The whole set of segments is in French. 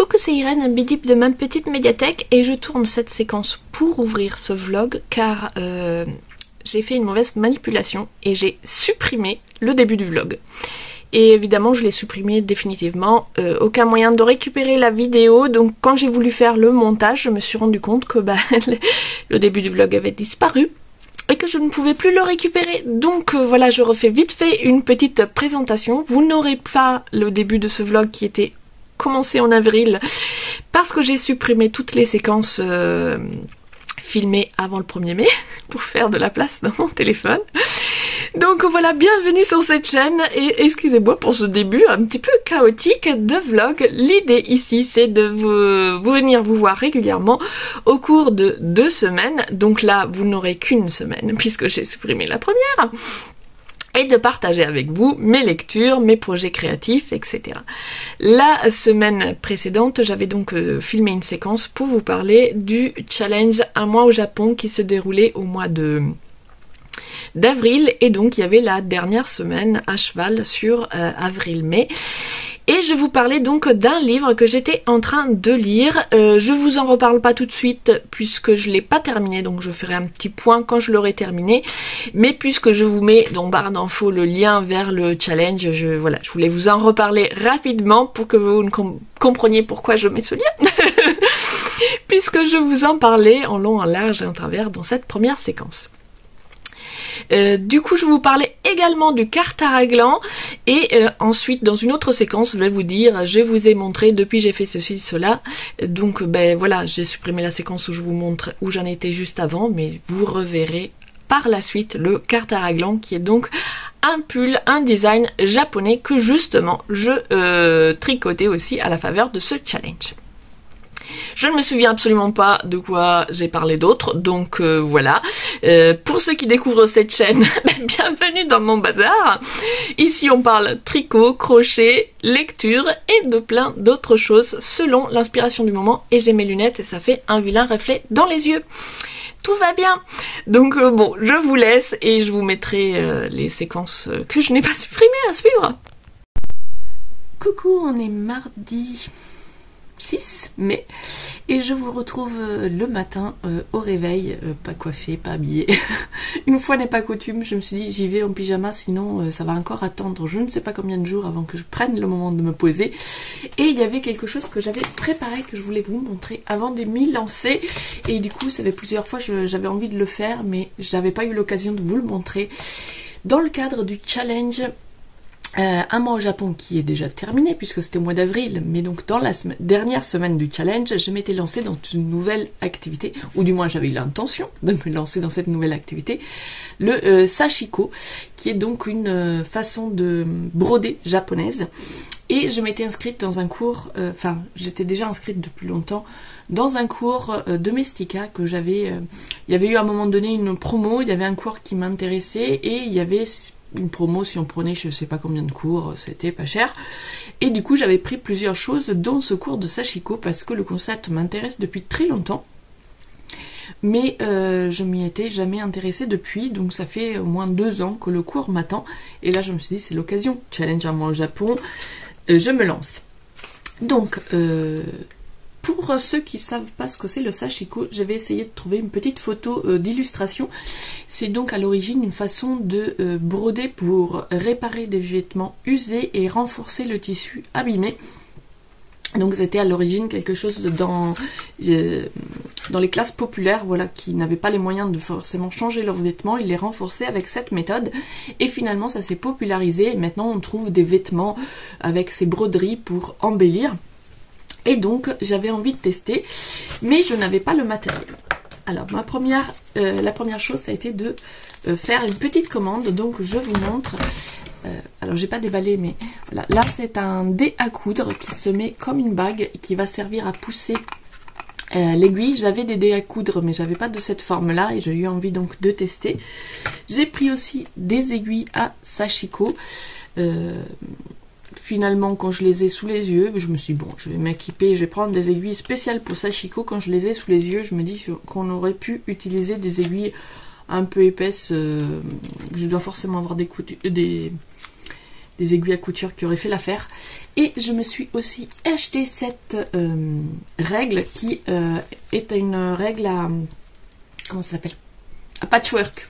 Coucou, c'est Irène, bidip de ma petite médiathèque et je tourne cette séquence pour ouvrir ce vlog car j'ai fait une mauvaise manipulation et j'ai supprimé le début du vlog. Et évidemment je l'ai supprimé définitivement, aucun moyen de récupérer la vidéo, donc quand j'ai voulu faire le montage je me suis rendu compte que le début du vlog avait disparu et que je ne pouvais plus le récupérer. Donc voilà, je refais vite fait une petite présentation. Vous n'aurez pas le début de ce vlog qui était commencé en avril parce que j'ai supprimé toutes les séquences filmées avant le 1er mai pour faire de la place dans mon téléphone. Donc voilà, bienvenue sur cette chaîne et excusez-moi pour ce début un petit peu chaotique de vlog. L'idée ici c'est de venir vous voir régulièrement au cours de 2 semaines. Donc là vous n'aurez qu'une semaine puisque j'ai supprimé la première. Et de partager avec vous mes lectures, mes projets créatifs, etc. La semaine précédente, j'avais donc filmé une séquence pour vous parler du challenge Un mois au Japon qui se déroulait au mois d'avril, et donc il y avait la dernière semaine à cheval sur avril-mai. Et je vous parlais donc d'un livre que j'étais en train de lire. Je vous en reparle pas tout de suite puisque je l'ai pas terminé, donc je ferai un petit point quand je l'aurai terminé. Mais puisque je vous mets dans barre d'infos le lien vers le challenge, je voulais vous en reparler rapidement pour que vous compreniez pourquoi je mets ce lien. Puisque je vous en parlais en long, en large et en travers dans cette première séquence. Du coup je vous parlais également du Cartaraglan et ensuite dans une autre séquence je vais vous dire, je vous ai montré depuis j'ai fait ceci cela, donc voilà, j'ai supprimé la séquence où je vous montre où j'en étais juste avant, mais vous reverrez par la suite le Cartaraglan qui est donc un pull, un design japonais que justement je tricotais aussi à la faveur de ce challenge. Je ne me souviens absolument pas de quoi j'ai parlé d'autre, donc voilà. Pour ceux qui découvrent cette chaîne, bienvenue dans mon bazar. Ici on parle tricot, crochet, lecture et de plein d'autres choses selon l'inspiration du moment. Et j'ai mes lunettes et ça fait un vilain reflet dans les yeux. Tout va bien. Donc bon, je vous laisse et je vous mettrai les séquences que je n'ai pas supprimées à suivre. Coucou, on est mardi 6 mai et je vous retrouve le matin au réveil, pas coiffée, pas habillée. Une fois n'est pas coutume, je me suis dit j'y vais en pyjama sinon ça va encore attendre je ne sais pas combien de jours avant que je prenne le moment de me poser. Et il y avait quelque chose que j'avais préparé que je voulais vous montrer avant de m'y lancer et du coup ça fait plusieurs fois j'avais envie de le faire mais j'avais pas eu l'occasion de vous le montrer. Dans le cadre du challenge Un mois au Japon qui est déjà terminé puisque c'était au mois d'avril, mais donc dans la dernière semaine du challenge je m'étais lancée dans une nouvelle activité, ou du moins j'avais eu l'intention de me lancer dans cette nouvelle activité, le sashiko, qui est donc une façon de broder japonaise. Et je m'étais inscrite dans un cours, j'étais déjà inscrite depuis longtemps dans un cours domestika que j'avais, il y avait eu à un moment donné une promo, il y avait un cours qui m'intéressait et il y avait une promo si on prenait je sais pas combien de cours, c'était pas cher. Et du coup j'avais pris plusieurs choses dont ce cours de sashiko parce que le concept m'intéresse depuis très longtemps. Mais je m'y étais jamais intéressée depuis, donc ça fait au moins 2 ans que le cours m'attend. Et là je me suis dit c'est l'occasion, challenge un mois au Japon, je me lance. Donc pour ceux qui ne savent pas ce que c'est le sashiko, je vais essayer de trouver une petite photo d'illustration. C'est donc à l'origine une façon de broder pour réparer des vêtements usés et renforcer le tissu abîmé. Donc c'était à l'origine quelque chose dans les classes populaires, voilà, qui n'avaient pas les moyens de forcément changer leurs vêtements, ils les renforçaient avec cette méthode. Et finalement ça s'est popularisé et maintenant on trouve des vêtements avec ces broderies pour embellir. Et donc j'avais envie de tester, mais je n'avais pas le matériel. Alors la première chose ça a été de faire une petite commande, donc je vous montre. Alors j'ai pas déballé, mais voilà, là c'est un dé à coudre qui se met comme une bague et qui va servir à pousser l'aiguille. J'avais des dés à coudre mais j'avais pas de cette forme là et j'ai eu envie donc de tester. J'ai pris aussi des aiguilles à sashiko. Finalement quand je les ai sous les yeux, je me suis dit bon je vais m'équiper, je vais prendre des aiguilles spéciales pour sashiko. Quand je les ai sous les yeux je me dis qu'on aurait pu utiliser des aiguilles un peu épaisses. Je dois forcément avoir des des aiguilles à couture qui auraient fait l'affaire. Et je me suis aussi acheté cette règle qui est une règle à... comment ça s'appelle? À patchwork.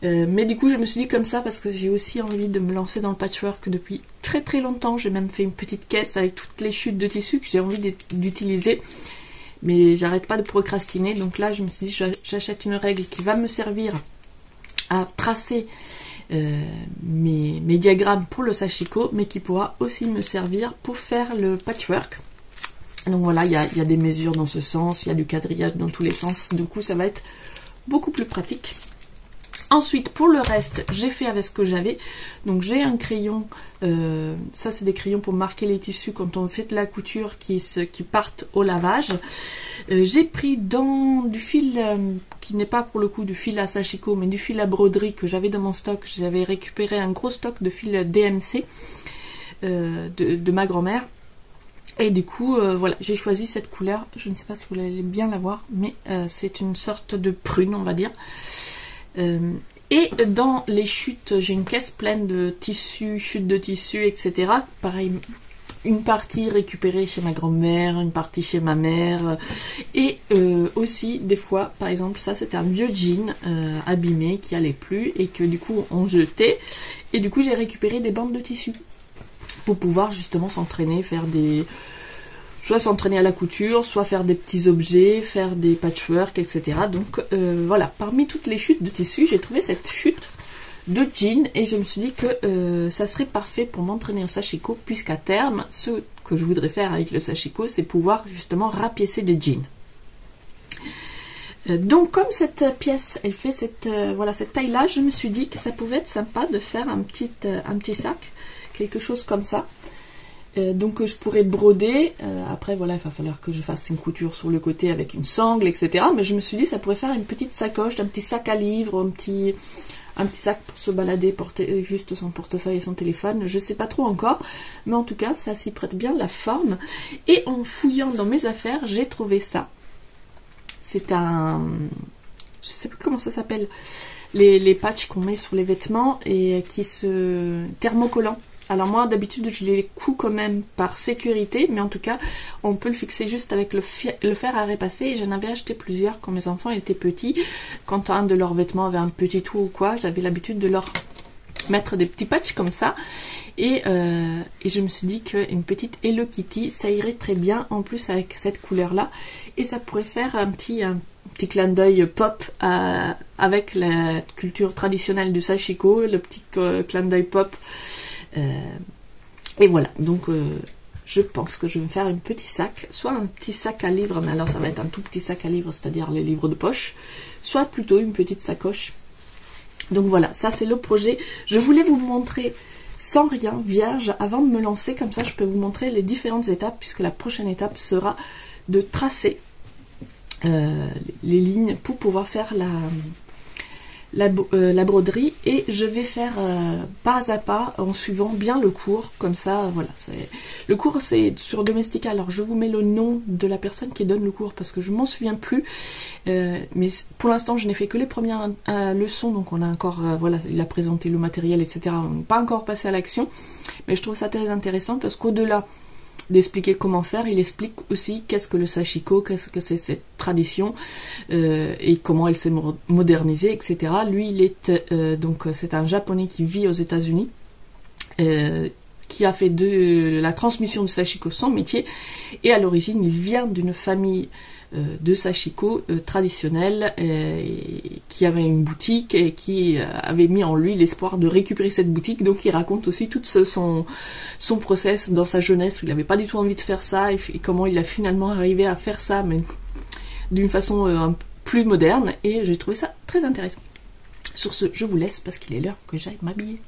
Mais du coup je me suis dit comme ça parce que j'ai aussi envie de me lancer dans le patchwork depuis très très longtemps. J'ai même fait une petite caisse avec toutes les chutes de tissu que j'ai envie d'utiliser. Mais j'arrête pas de procrastiner. Donc là je me suis dit j'achète une règle qui va me servir à tracer mes diagrammes pour le sashiko, mais qui pourra aussi me servir pour faire le patchwork. Donc voilà, il y a des mesures dans ce sens, il y a du quadrillage dans tous les sens. Du coup ça va être beaucoup plus pratique. Ensuite, pour le reste, j'ai fait avec ce que j'avais. Donc j'ai un crayon, ça c'est des crayons pour marquer les tissus quand on fait de la couture qui partent au lavage. J'ai pris dans du fil qui n'est pas pour le coup du fil à sashiko, mais du fil à broderie que j'avais dans mon stock. J'avais récupéré un gros stock de fil DMC de ma grand-mère. Et du coup, voilà, j'ai choisi cette couleur. Je ne sais pas si vous allez bien la voir, mais c'est une sorte de prune, on va dire. Et dans les chutes, j'ai une caisse pleine de tissus, chutes de tissus, etc. Pareil, une partie récupérée chez ma grand-mère, une partie chez ma mère. Et aussi, des fois, par exemple, ça c'était un vieux jean abîmé qui allait plus et que du coup on jetait. Et du coup j'ai récupéré des bandes de tissu pour pouvoir justement s'entraîner, faire des... soit s'entraîner à la couture, soit faire des petits objets, faire des patchwork, etc. Donc voilà, parmi toutes les chutes de tissu, j'ai trouvé cette chute de jean et je me suis dit que ça serait parfait pour m'entraîner au sashiko, puisqu'à terme, ce que je voudrais faire avec le sashiko, c'est pouvoir justement rapiécer des jeans. Donc comme cette pièce, elle fait cette taille-là, je me suis dit que ça pouvait être sympa de faire un petit sac, quelque chose comme ça. Donc je pourrais broder, après voilà il va falloir que je fasse une couture sur le côté avec une sangle, etc. Mais je me suis dit ça pourrait faire une petite sacoche, un petit sac à livres, un petit sac pour se balader, porter juste son portefeuille et son téléphone, je sais pas trop encore, mais en tout cas ça s'y prête bien la forme. Et en fouillant dans mes affaires, j'ai trouvé ça. C'est un... je sais plus comment ça s'appelle, les patchs qu'on met sur les vêtements et qui se... thermocollants. Alors moi d'habitude je les couds quand même par sécurité, mais en tout cas on peut le fixer juste avec le fer à repasser. Et j'en avais acheté plusieurs quand mes enfants étaient petits. Quand un de leurs vêtements avait un petit trou ou quoi, j'avais l'habitude de leur mettre des petits patchs comme ça. Et je me suis dit qu'une petite Hello Kitty ça irait très bien en plus avec cette couleur là. Et ça pourrait faire un petit clin d'œil pop avec la culture traditionnelle du sashiko, le petit clin d'œil pop. Et voilà, donc je pense que je vais me faire un petit sac, soit un petit sac à livres, mais alors ça va être un tout petit sac à livres, c'est-à-dire les livres de poche, soit plutôt une petite sacoche. Donc voilà, ça c'est le projet. Je voulais vous montrer sans rien, vierge, avant de me lancer, comme ça je peux vous montrer les différentes étapes, puisque la prochaine étape sera de tracer les lignes pour pouvoir faire la broderie, et je vais faire pas à pas en suivant bien le cours, comme ça voilà. Le cours c'est sur Domestika, alors je vous mets le nom de la personne qui donne le cours parce que je m'en souviens plus, mais pour l'instant je n'ai fait que les premières leçons, donc on a encore voilà, il a présenté le matériel, etc. On n'est pas encore passé à l'action, mais je trouve ça très intéressant parce qu'au-delà d'expliquer comment faire, il explique aussi qu'est-ce que le sashiko, qu'est-ce que c'est cette tradition et comment elle s'est modernisée, etc. Lui, il est donc c'est un japonais qui vit aux États-Unis, qui a fait de la transmission du sashiko son métier, et à l'origine, il vient d'une famille de sashiko traditionnelle qui avait une boutique et qui avait mis en lui l'espoir de récupérer cette boutique. Donc il raconte aussi tout son process dans sa jeunesse où il n'avait pas du tout envie de faire ça, et comment il a finalement arrivé à faire ça, mais d'une façon plus moderne, et j'ai trouvé ça très intéressant. Sur ce, je vous laisse parce qu'il est l'heure que j'aille m'habiller.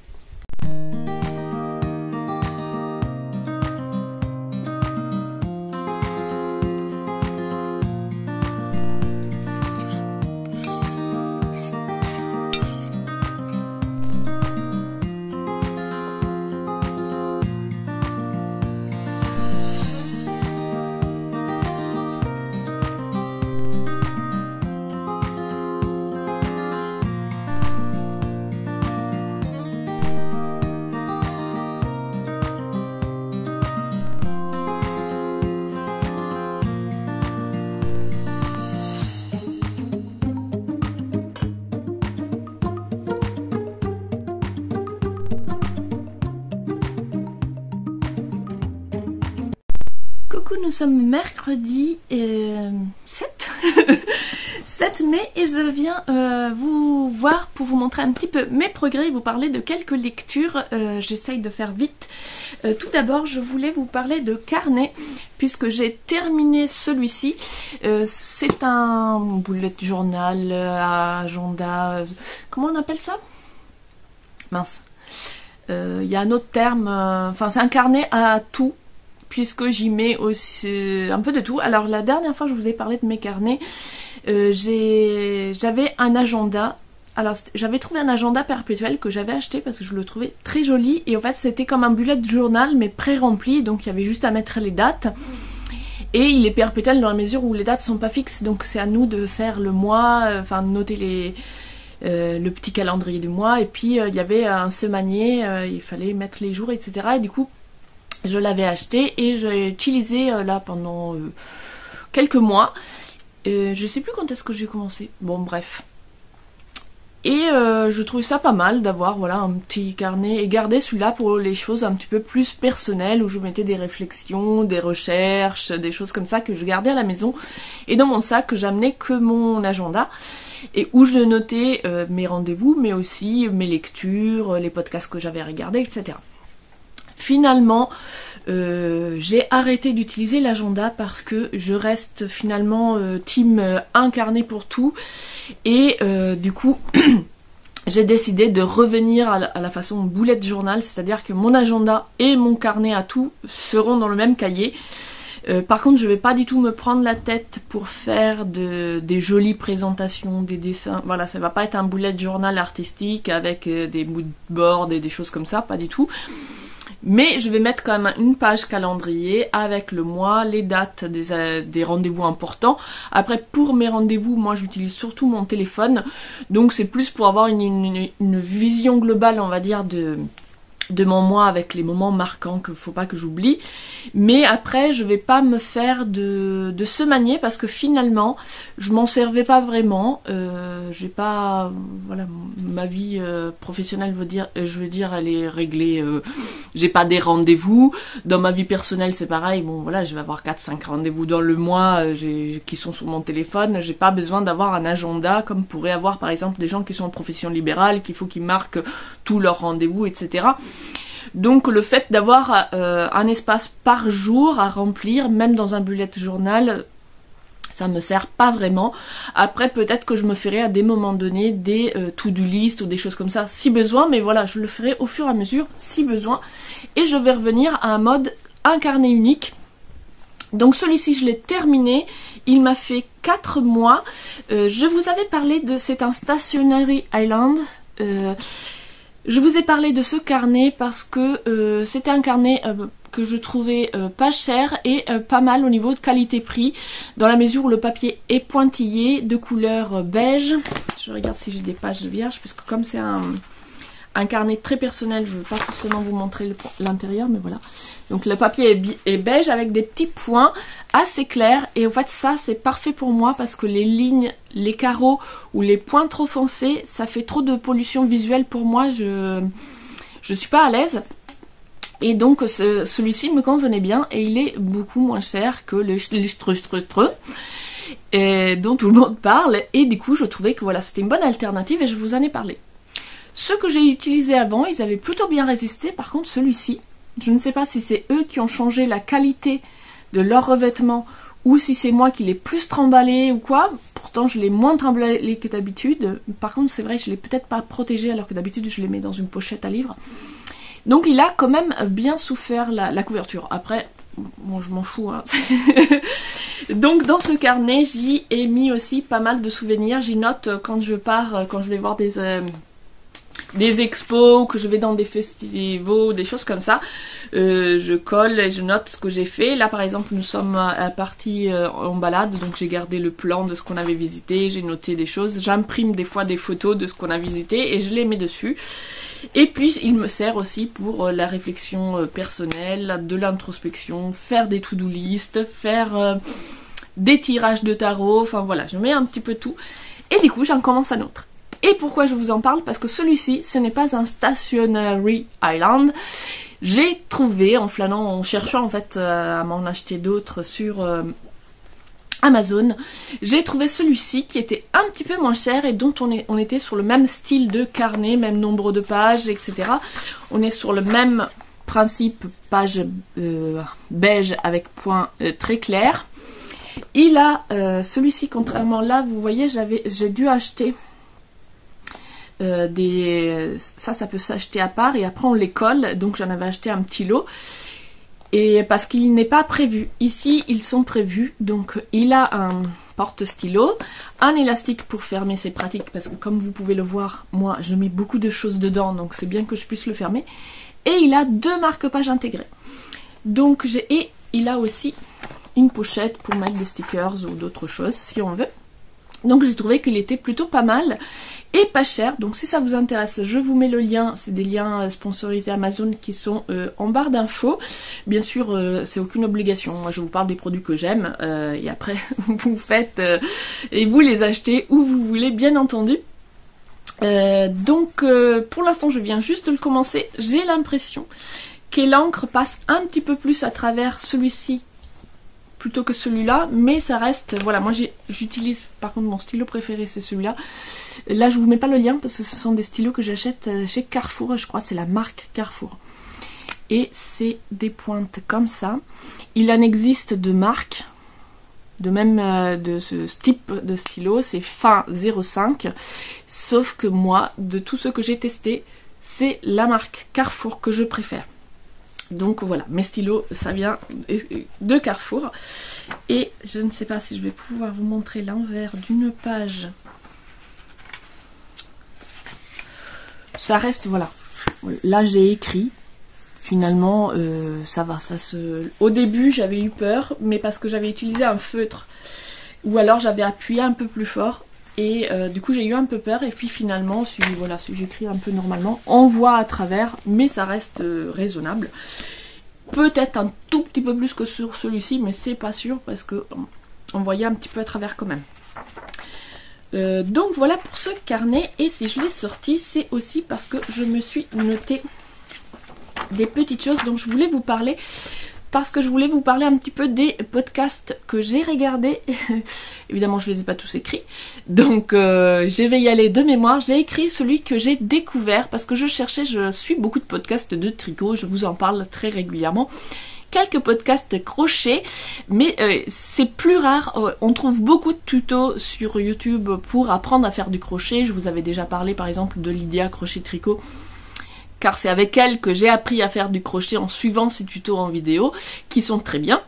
Coucou, nous sommes mercredi 7 mai et je viens vous voir pour vous montrer un petit peu mes progrès et vous parler de quelques lectures. J'essaye de faire vite. Tout d'abord, je voulais vous parler de carnet puisque j'ai terminé celui-ci. C'est un bullet journal, agenda, comment on appelle ça? Mince. Il y a un autre terme, enfin c'est un carnet à tout. Puisque j'y mets aussi un peu de tout. Alors la dernière fois je vous ai parlé de mes carnets, j'avais un agenda. Alors j'avais trouvé un agenda perpétuel que j'avais acheté parce que je le trouvais très joli. Et en fait c'était comme un bullet journal mais pré-rempli. Donc il y avait juste à mettre les dates. Et il est perpétuel dans la mesure où les dates sont pas fixes. Donc c'est à nous de faire le mois, enfin noter le petit calendrier du mois. Et puis il y avait un semanier, il fallait mettre les jours, etc. Et du coup je l'avais acheté et j'ai utilisé là pendant quelques mois. Je sais plus quand est-ce que j'ai commencé. Bon bref. Et je trouvais ça pas mal d'avoir voilà un petit carnet et garder celui-là pour les choses un petit peu plus personnelles où je mettais des réflexions, des recherches, des choses comme ça que je gardais à la maison. Et dans mon sac que j'amenais que mon agenda et où je notais mes rendez-vous mais aussi mes lectures, les podcasts que j'avais regardés, etc. Finalement, j'ai arrêté d'utiliser l'agenda parce que je reste finalement team un carnet pour tout et du coup j'ai décidé de revenir à la façon bullet journal, c'est-à-dire que mon agenda et mon carnet à tout seront dans le même cahier. Par contre je vais pas du tout me prendre la tête pour faire des jolies présentations, des dessins, voilà, ça va pas être un bullet journal artistique avec des mood boards et des choses comme ça, pas du tout. Mais je vais mettre quand même une page calendrier avec le mois, les dates des rendez-vous importants. Après, pour mes rendez-vous, moi j'utilise surtout mon téléphone. Donc c'est plus pour avoir une vision globale, on va dire, de mon mois avec les moments marquants qu'il faut pas que j'oublie. Mais après, je vais pas me faire de semanier parce que finalement, je m'en servais pas vraiment. J'ai pas, voilà, ma vie professionnelle je veux dire, elle est réglée. J'ai pas des rendez-vous. Dans ma vie personnelle, c'est pareil. Bon, voilà, je vais avoir 4-5 rendez-vous dans le mois qui sont sur mon téléphone. J'ai pas besoin d'avoir un agenda comme pourraient avoir par exemple des gens qui sont en profession libérale, qu'il faut qu'ils marquent tous leurs rendez-vous, etc. Donc le fait d'avoir un espace par jour à remplir, même dans un bullet journal, ça me sert pas vraiment. Après peut-être que je me ferai à des moments donnés des to-do list ou des choses comme ça si besoin, mais voilà, je le ferai au fur et à mesure si besoin. Et je vais revenir à un mode un carnet unique. Donc celui-ci je l'ai terminé, il m'a fait 4 mois. Je vous avais parlé c'est un Stationery Island. Je vous ai parlé de ce carnet parce que c'était un carnet que je trouvais pas cher et pas mal au niveau de qualité-prix, dans la mesure où le papier est pointillé, de couleur beige. Je regarde si j'ai des pages vierges, puisque comme c'est un carnet très personnel, je ne veux pas forcément vous montrer l'intérieur, mais voilà. Donc le papier est beige avec des petits points assez clairs et en fait ça c'est parfait pour moi parce que les lignes, les carreaux ou les points trop foncés, ça fait trop de pollution visuelle pour moi, je suis pas à l'aise. Et donc celui-ci me convenait bien et il est beaucoup moins cher que le dont tout le monde parle et du coup je trouvais que voilà c'était une bonne alternative et je vous en ai parlé. Ceux que j'ai utilisés avant, ils avaient plutôt bien résisté, par contre celui-ci, je ne sais pas si c'est eux qui ont changé la qualité de leur revêtement ou si c'est moi qui l'ai plus tremballé ou quoi. Pourtant je l'ai moins tremballé que d'habitude. Par contre c'est vrai je l'ai peut-être pas protégé alors que d'habitude je les mets dans une pochette à livres. Donc il a quand même bien souffert la couverture. Après, bon je m'en fous hein. Donc dans ce carnet j'y ai mis aussi pas mal de souvenirs. J'y note quand je pars, quand je vais voir des expos, que je vais dans des festivals, des choses comme ça, je colle et je note ce que j'ai fait. Là par exemple nous sommes partis en balade, donc j'ai gardé le plan de ce qu'on avait visité, j'ai noté des choses, j'imprime des fois des photos de ce qu'on a visité et je les mets dessus. Et puis il me sert aussi pour la réflexion personnelle, de l'introspection, faire des to-do list, faire des tirages de tarot, enfin voilà, je mets un petit peu tout. Et du coup j'en commence un autre. Et pourquoi je vous en parle? Parce que celui-ci, ce n'est pas un Stationery Island. j'ai trouvé, en flânant, en cherchant en fait à m'en acheter d'autres sur Amazon, j'ai trouvé celui-ci qui était un petit peu moins cher et dont on était sur le même style de carnet, même nombre de pages, etc. On est sur le même principe, page beige avec point très clair. Il a celui-ci, contrairement là, vous voyez, j'ai dû acheter ça peut s'acheter à part et après on les colle, donc j'en avais acheté un petit lot. Et parce qu'il n'est pas prévu. Ici, ils sont prévus. Donc, il a un porte-stylo, un élastique pour fermer, c'est pratique parce que comme vous pouvez le voir, moi, je mets beaucoup de choses dedans, donc c'est bien que je puisse le fermer. Et il a 2 marque-pages intégrés. Donc, et il a aussi une pochette pour mettre des stickers ou d'autres choses, si on veut. Donc, j'ai trouvé qu'il était plutôt pas mal et pas cher. Donc, si ça vous intéresse, je vous mets le lien. C'est des liens sponsorisés Amazon qui sont en barre d'infos. Bien sûr, c'est aucune obligation. Moi, je vous parle des produits que j'aime et après, vous faites et vous les achetez où vous voulez, bien entendu. Donc, pour l'instant, je viens juste de le commencer. J'ai l'impression que l'encre passe un petit peu plus à travers celui-ci plutôt que celui-là, mais ça reste, voilà, moi j'utilise, par contre mon stylo préféré c'est celui-là. Là je vous mets pas le lien parce que ce sont des stylos que j'achète chez Carrefour, je crois que c'est la marque Carrefour. Et c'est des pointes comme ça. Il en existe de marques, de même de ce type de stylo, c'est fin 05, sauf que moi, de tous ceux que j'ai testés, c'est la marque Carrefour que je préfère. Donc voilà, mes stylos, ça vient de Carrefour. Et je ne sais pas si je vais pouvoir vous montrer l'envers d'une page. Ça reste, voilà. Là, j'ai écrit. Finalement, ça va. Au début, j'avais eu peur, mais parce que j'avais utilisé un feutre. Ou alors, j'avais appuyé un peu plus fort. Et du coup, j'ai eu un peu peur. Et puis finalement, si j'écris un peu normalement, on voit à travers, mais ça reste raisonnable. Peut-être un tout petit peu plus que sur celui-ci, mais c'est pas sûr parce que on voyait un petit peu à travers quand même. Donc voilà pour ce carnet. Et si je l'ai sorti, c'est aussi parce que je me suis noté des petites choses dont je voulais vous parler. Parce que je voulais vous parler un petit peu des podcasts que j'ai regardés. Évidemment, je ne les ai pas tous écrits. Donc, je vais y aller de mémoire. J'ai écrit celui que j'ai découvert parce que je suis beaucoup de podcasts de tricot. Je vous en parle très régulièrement. Quelques podcasts crochet, mais c'est plus rare. On trouve beaucoup de tutos sur YouTube pour apprendre à faire du crochet. Je vous avais déjà parlé, par exemple, de Lydia Crochet Tricot. Car c'est avec elle que j'ai appris à faire du crochet en suivant ses tutos en vidéo, qui sont très bien.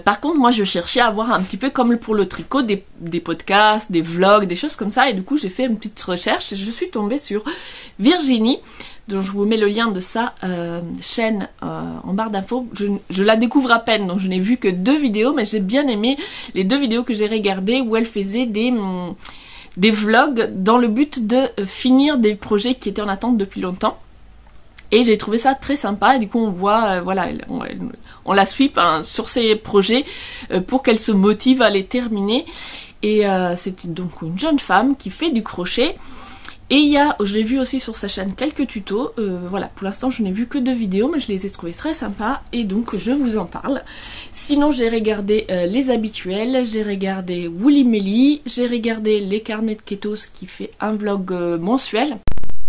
Par contre, moi, je cherchais à avoir un petit peu comme pour le tricot, des podcasts, des vlogs, des choses comme ça. Et du coup, j'ai fait une petite recherche et je suis tombée sur Virginie, dont je vous mets le lien de sa chaîne en barre d'infos. Je la découvre à peine, donc je n'ai vu que 2 vidéos, mais j'ai bien aimé les 2 vidéos que j'ai regardées où elle faisait des vlogs dans le but de finir des projets qui étaient en attente depuis longtemps. Et j'ai trouvé ça très sympa et du coup on voit, voilà, on la suit sur ses projets pour qu'elle se motive à les terminer. Et c'est donc une jeune femme qui fait du crochet. Et j'ai vu aussi sur sa chaîne quelques tutos, voilà, pour l'instant je n'ai vu que 2 vidéos, mais je les ai trouvées très sympas et donc je vous en parle. Sinon j'ai regardé les habituels, j'ai regardé Woolly Melly, j'ai regardé les carnets de Ketos qui fait un vlog mensuel.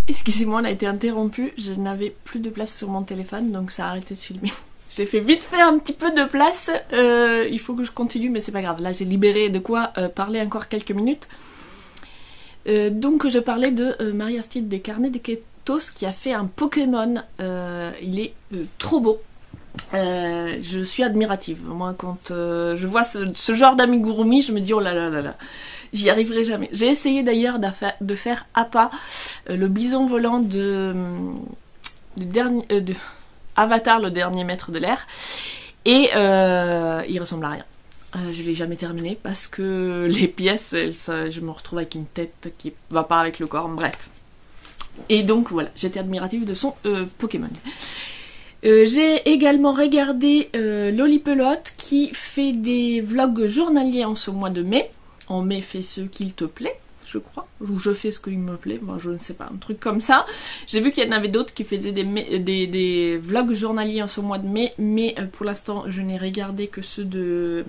Excusez-moi, on a été interrompu, je n'avais plus de place sur mon téléphone, donc ça a arrêté de filmer. J'ai fait vite fait un petit peu de place, il faut que je continue, mais c'est pas grave. Là, j'ai libéré de quoi parler encore quelques minutes. Donc, je parlais de Marie-Astrid des Carnets des Ketos qui a fait un Pokémon. Il est trop beau. Je suis admirative. Moi, quand je vois ce genre d'amigurumi, je me dis oh là là là là. J'y arriverai jamais. J'ai essayé d'ailleurs de faire à pas le bison volant de Avatar, le dernier maître de l'air. Et il ressemble à rien. Je l'ai jamais terminé parce que les pièces, je me retrouve avec une tête qui va pas avec le corps. Bref. Et donc voilà, j'étais admirative de son Pokémon. J'ai également regardé Lolipelote qui fait des vlogs journaliers en ce mois de mai. En mai, fais ce qu'il te plaît. je crois, ou je fais ce qu'il me plaît, moi je ne sais pas, un truc comme ça. J'ai vu qu'il y en avait d'autres qui faisaient des vlogs journaliers en ce mois de mai, mais pour l'instant je n'ai regardé que ceux de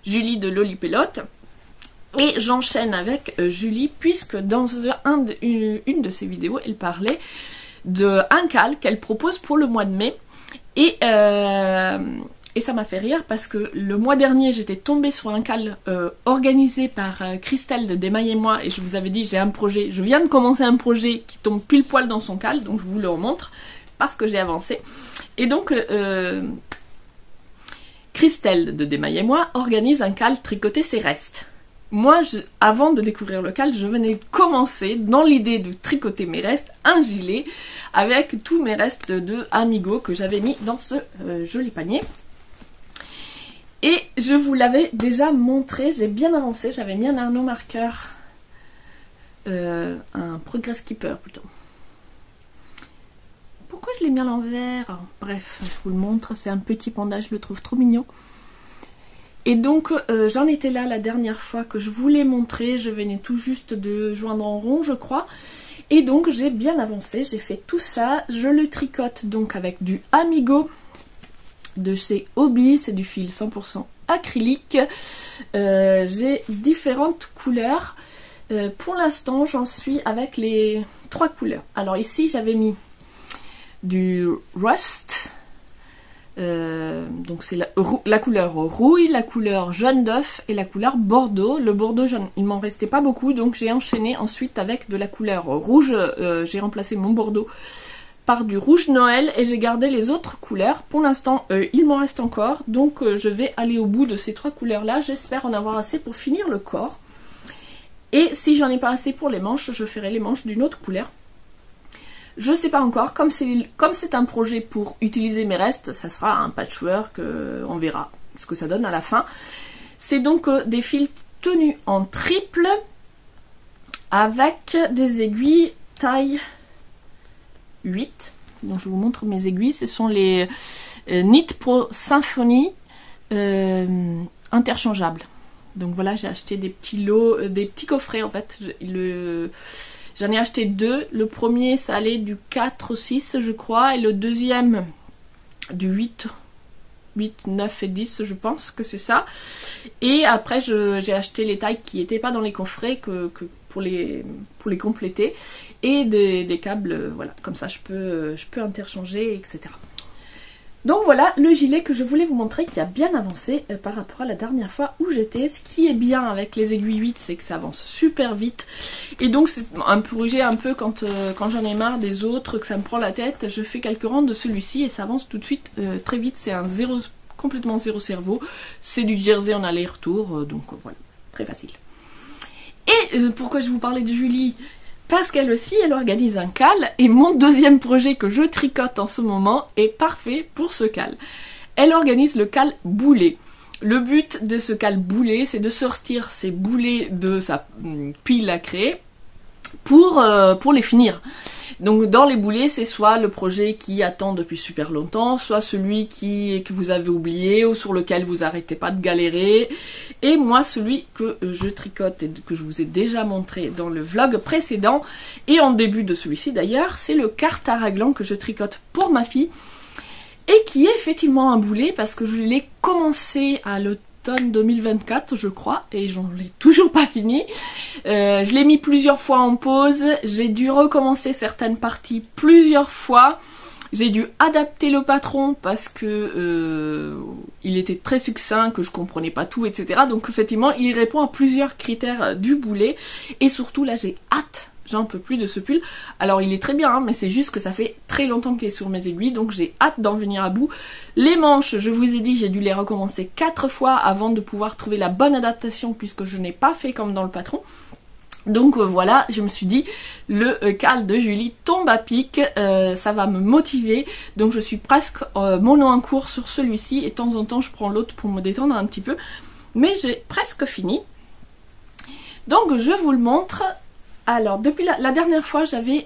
Julie de Lolipélote. Et j'enchaîne avec Julie, puisque dans une de ses vidéos, elle parlait d'un cal qu'elle propose pour le mois de mai. Et ça m'a fait rire parce que le mois dernier, j'étais tombée sur un cal organisé par Christelle de Démaillez-moi, et je vous avais dit, j'ai un projet, je viens de commencer un projet qui tombe pile poil dans son cal, donc je vous le remontre parce que j'ai avancé. Et donc, Christelle de Démaillez-moi organise un cal tricoter ses restes. Moi, avant de découvrir le cal, je venais de commencer, dans l'idée de tricoter mes restes, un gilet avec tous mes restes de Amigo que j'avais mis dans ce joli panier. Et je vous l'avais déjà montré, j'ai bien avancé, j'avais mis un anneau marqueur, un Progress Keeper plutôt. Pourquoi je l'ai mis à l'envers? Bref, je vous le montre, c'est un petit panda, je le trouve trop mignon. Et donc j'en étais là la dernière fois que je vous l'ai montré, je venais tout juste de joindre en rond je crois. Et donc j'ai bien avancé, j'ai fait tout ça, je le tricote donc avec du Amigo de chez Hobby, c'est du fil 100% acrylique. J'ai différentes couleurs, pour l'instant j'en suis avec les 3 couleurs. Alors ici j'avais mis du Rust. Donc c'est la couleur rouille, la couleur jaune d'œuf et la couleur bordeaux. Le bordeaux jaune, il m'en restait pas beaucoup, donc j'ai enchaîné ensuite avec de la couleur rouge. J'ai remplacé mon bordeaux par du rouge Noël et j'ai gardé les autres couleurs. Pour l'instant il m'en reste encore, donc je vais aller au bout de ces 3 couleurs là. J'espère en avoir assez pour finir le corps, et si j'en ai pas assez pour les manches, je ferai les manches d'une autre couleur. Je sais pas encore, comme c'est un projet pour utiliser mes restes, ça sera un patchwork, on verra ce que ça donne à la fin. C'est donc des fils tenus en triple avec des aiguilles taille 8. Donc je vous montre mes aiguilles, ce sont les Knit Pro Symphony interchangeables. Donc voilà, j'ai acheté des petits lots, des petits coffrets en fait. J'en ai acheté 2, le premier ça allait du 4 au 6 je crois, et le deuxième du 8, 9 et 10 je pense que c'est ça. Et après j'ai acheté les tailles qui n'étaient pas dans les coffrets que pour les compléter, et des câbles, voilà, comme ça je peux interchanger, etc. Donc voilà le gilet que je voulais vous montrer, qui a bien avancé par rapport à la dernière fois où j'étais. Ce qui est bien avec les aiguilles 8, c'est que ça avance super vite. Et donc c'est un projet un peu quand j'en ai marre des autres, que ça me prend la tête, je fais quelques rangs de celui-ci et ça avance tout de suite très vite. C'est un complètement zéro cerveau. C'est du jersey en aller-retour, donc voilà, très facile. Et pourquoi je vous parlais de Julie ? Parce qu'elle aussi, elle organise un cal, et mon deuxième projet que je tricote en ce moment est parfait pour ce cal. Elle organise le cal boulet. Le but de ce cal boulet, c'est de sortir ces boulets de sa pile à créer pour les finir. Donc dans les boulets, c'est soit le projet qui attend depuis super longtemps, soit celui que vous avez oublié ou sur lequel vous arrêtez pas de galérer. Et moi, celui que je tricote et que je vous ai déjà montré dans le vlog précédent, et en début de celui-ci d'ailleurs, c'est le cartaraglan que je tricote pour ma fille, et qui est effectivement un boulet parce que je l'ai commencé à l'automne 2024 je crois, et j'en l'ai toujours pas fini. Je l'ai mis plusieurs fois en pause, j'ai dû recommencer certaines parties plusieurs fois. J'ai dû adapter le patron parce que il était très succinct, que je comprenais pas tout, etc. Donc effectivement, il répond à plusieurs critères du boulet. Et surtout, là, j'ai hâte, j'en peux plus de ce pull. Alors, il est très bien, hein, mais c'est juste que ça fait très longtemps qu'il est sur mes aiguilles, donc j'ai hâte d'en venir à bout. Les manches, je vous ai dit, j'ai dû les recommencer 4 fois avant de pouvoir trouver la bonne adaptation, puisque je n'ai pas fait comme dans le patron. Donc voilà, je me suis dit, le cal de Julie tombe à pic, ça va me motiver. Donc je suis presque mono en cours sur celui-ci, et de temps en temps je prends l'autre pour me détendre un petit peu. Mais j'ai presque fini. Donc je vous le montre. Alors depuis la dernière fois, j'avais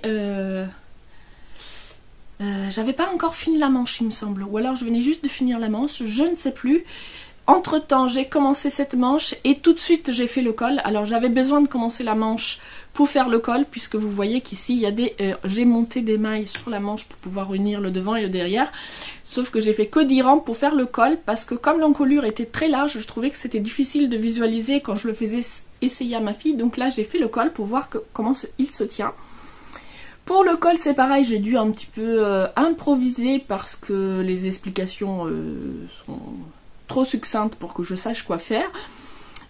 pas encore fini la manche il me semble. Ou alors je venais juste de finir la manche, je ne sais plus. entre temps j'ai commencé cette manche et tout de suite j'ai fait le col. Alors j'avais besoin de commencer la manche pour faire le col, puisque vous voyez qu'ici il y a j'ai monté des mailles sur la manche pour pouvoir unir le devant et le derrière, sauf que j'ai fait que 10 rangs pour faire le col, parce que comme l'encolure était très large, je trouvais que c'était difficile de visualiser quand je le faisais essayer à ma fille. Donc là j'ai fait le col pour voir comment il se tient. Pour le col c'est pareil, j'ai dû un petit peu improviser parce que les explications sont trop succinctes pour que je sache quoi faire.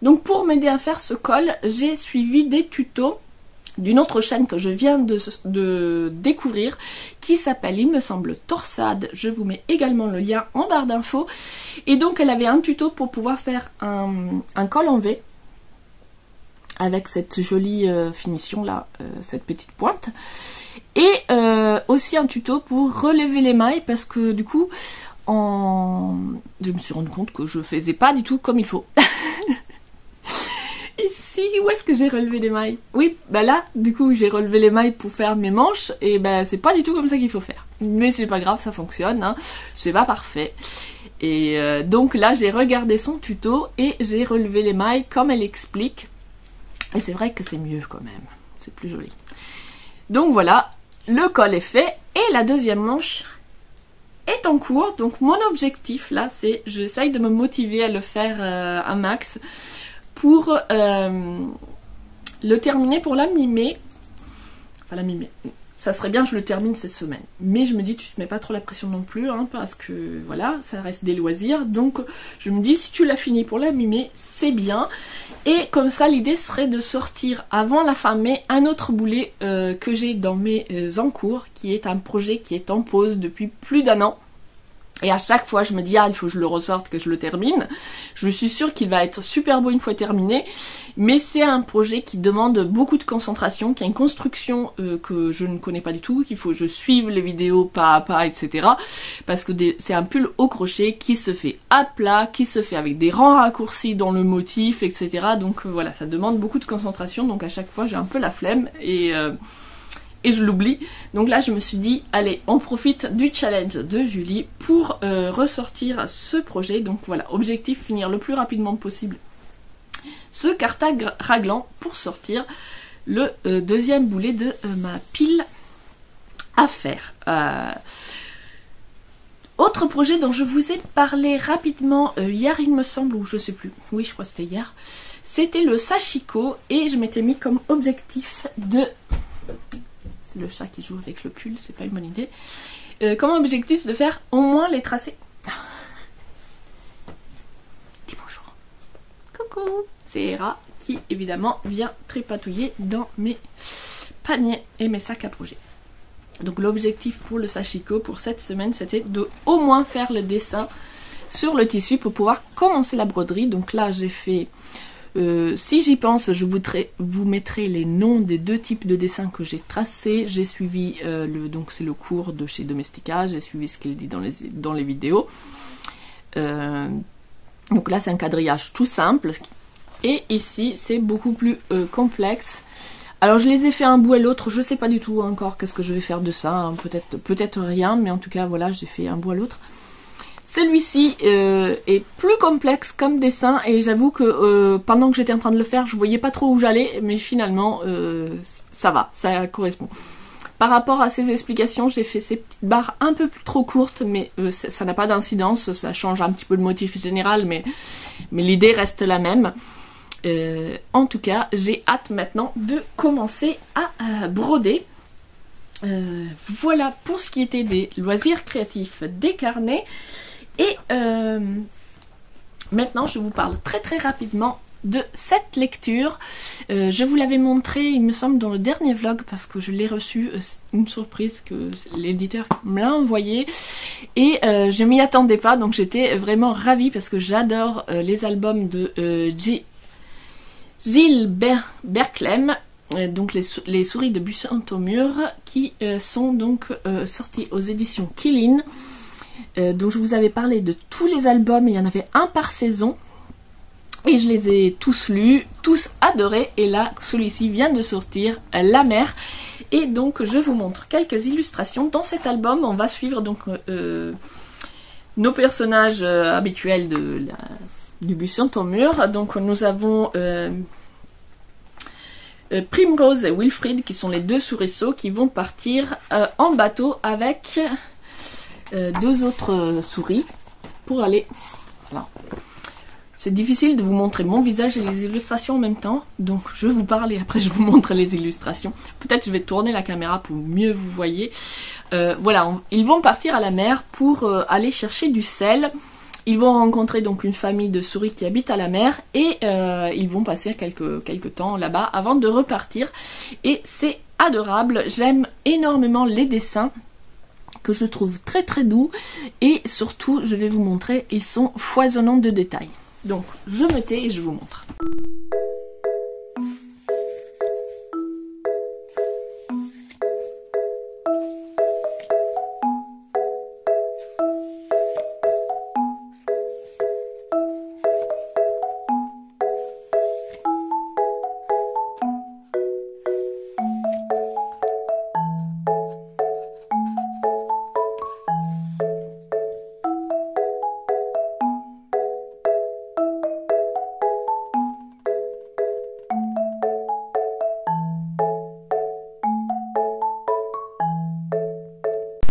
Donc pour m'aider à faire ce col, j'ai suivi des tutos d'une autre chaîne que je viens de découvrir, qui s'appelle, il me semble, Torsade. Je vous mets également le lien en barre d'infos. Et donc elle avait un tuto pour pouvoir faire un col en V, avec cette jolie finition là, cette petite pointe. Et aussi un tuto pour relever les mailles, parce que du coup, je me suis rendu compte que je faisais pas du tout comme il faut. Ici, où est-ce que j'ai relevé des mailles? Oui, bah là, du coup, j'ai relevé les mailles pour faire mes manches, et bah c'est pas du tout comme ça qu'il faut faire. Mais c'est pas grave, ça fonctionne, hein. C'est pas parfait. Et donc là, j'ai regardé son tuto, et j'ai relevé les mailles comme elle explique. Et c'est vrai que c'est mieux quand même, c'est plus joli. Donc voilà, le col est fait, et la deuxième manche est en cours. Donc mon objectif là, c'est, j'essaye de me motiver à le faire un max, pour le terminer pour la mi-mai. Enfin la mi-mai, ça serait bien que je le termine cette semaine. Mais je me dis, tu te mets pas trop la pression non plus, hein, parce que voilà, ça reste des loisirs. Donc je me dis, si tu l'as fini pour la mi-mai, c'est bien. Et comme ça, l'idée serait de sortir avant la fin mai un autre boulet que j'ai dans mes encours, qui est un projet qui est en pause depuis plus d'1 an. Et à chaque fois, je me dis, ah, il faut que je le ressorte, que je le termine. Je suis sûre qu'il va être super beau une fois terminé. Mais c'est un projet qui demande beaucoup de concentration, qui a une construction que je ne connais pas du tout, qu'il faut que je suive les vidéos pas à pas, etc. Parce que c'est un pull au crochet qui se fait à plat, qui se fait avec des rangs raccourcis dans le motif, etc. Donc voilà, ça demande beaucoup de concentration. Donc à chaque fois, j'ai un peu la flemme et je l'oublie. Donc là je me suis dit, allez, on profite du challenge de Julie pour ressortir ce projet. Donc voilà, objectif, finir le plus rapidement possible ce cartag raglan pour sortir le deuxième boulet de ma pile à faire. Autre projet dont je vous ai parlé rapidement hier, il me semble, ou je sais plus, oui je crois que c'était hier, c'était le sashiko, et je m'étais mis comme objectif de... C'est le chat qui joue avec le pull, c'est pas une bonne idée. Comme objectif de faire au moins les tracés. Dis bonjour. Coucou. C'est Hera qui évidemment vient tripatouiller dans mes paniers et mes sacs à projet. Donc l'objectif pour le sashiko pour cette semaine, c'était de au moins faire le dessin sur le tissu pour pouvoir commencer la broderie. Donc là j'ai fait... si j'y pense, je vous mettrai les noms des 2 types de dessins que j'ai tracés. J'ai suivi donc c'est le cours de chez Domestika, j'ai suivi ce qu'il dit dans les vidéos. Donc là c'est un quadrillage tout simple, et ici c'est beaucoup plus complexe. Alors je les ai fait un bout et l'autre, je sais pas du tout encore qu'est-ce que je vais faire de ça, hein. Peut-être rien, mais en tout cas voilà, j'ai fait un bout à l'autre. Celui-ci est plus complexe comme dessin, et j'avoue que pendant que j'étais en train de le faire, je voyais pas trop où j'allais, mais finalement ça va, ça correspond. Par rapport à ces explications, j'ai fait ces petites barres un peu plus trop courtes, mais ça n'a pas d'incidence, ça change un petit peu le motif général, mais l'idée reste la même. En tout cas, j'ai hâte maintenant de commencer à broder. Voilà pour ce qui était des loisirs créatifs des carnets. Et maintenant je vous parle très très rapidement de cette lecture. Je vous l'avais montré, il me semble, dans le dernier vlog, parce que je l'ai reçu, une surprise que l'éditeur me l'a envoyé, et je m'y attendais pas, donc j'étais vraiment ravie parce que j'adore les albums de Gilles Berclem, donc les souris de Buisson au mur, qui sont donc sortis aux éditions Quilline. Donc je vous avais parlé de tous les albums, il y en avait un par saison, et je les ai tous lus, tous adorés, et là celui-ci vient de sortir, La Mer, et donc je vous montre quelques illustrations. Dans cet album on va suivre donc nos personnages habituels du buis sur ton mur. Donc nous avons Primrose et Wilfried qui sont les deux souriceaux qui vont partir en bateau avec deux autres souris pour aller... Voilà. C'est difficile de vous montrer mon visage et les illustrations en même temps, donc je vous parle et après je vous montre les illustrations. Peut-être je vais tourner la caméra pour mieux vous voyez. Voilà, ils vont partir à la mer pour aller chercher du sel. Ils vont rencontrer donc une famille de souris qui habite à la mer et ils vont passer quelques temps là-bas avant de repartir. Et c'est adorable, j'aime énormément les dessins que je trouve très très doux et surtout je vais vous montrer, ils sont foisonnants de détails. Donc je me tais et je vous montre.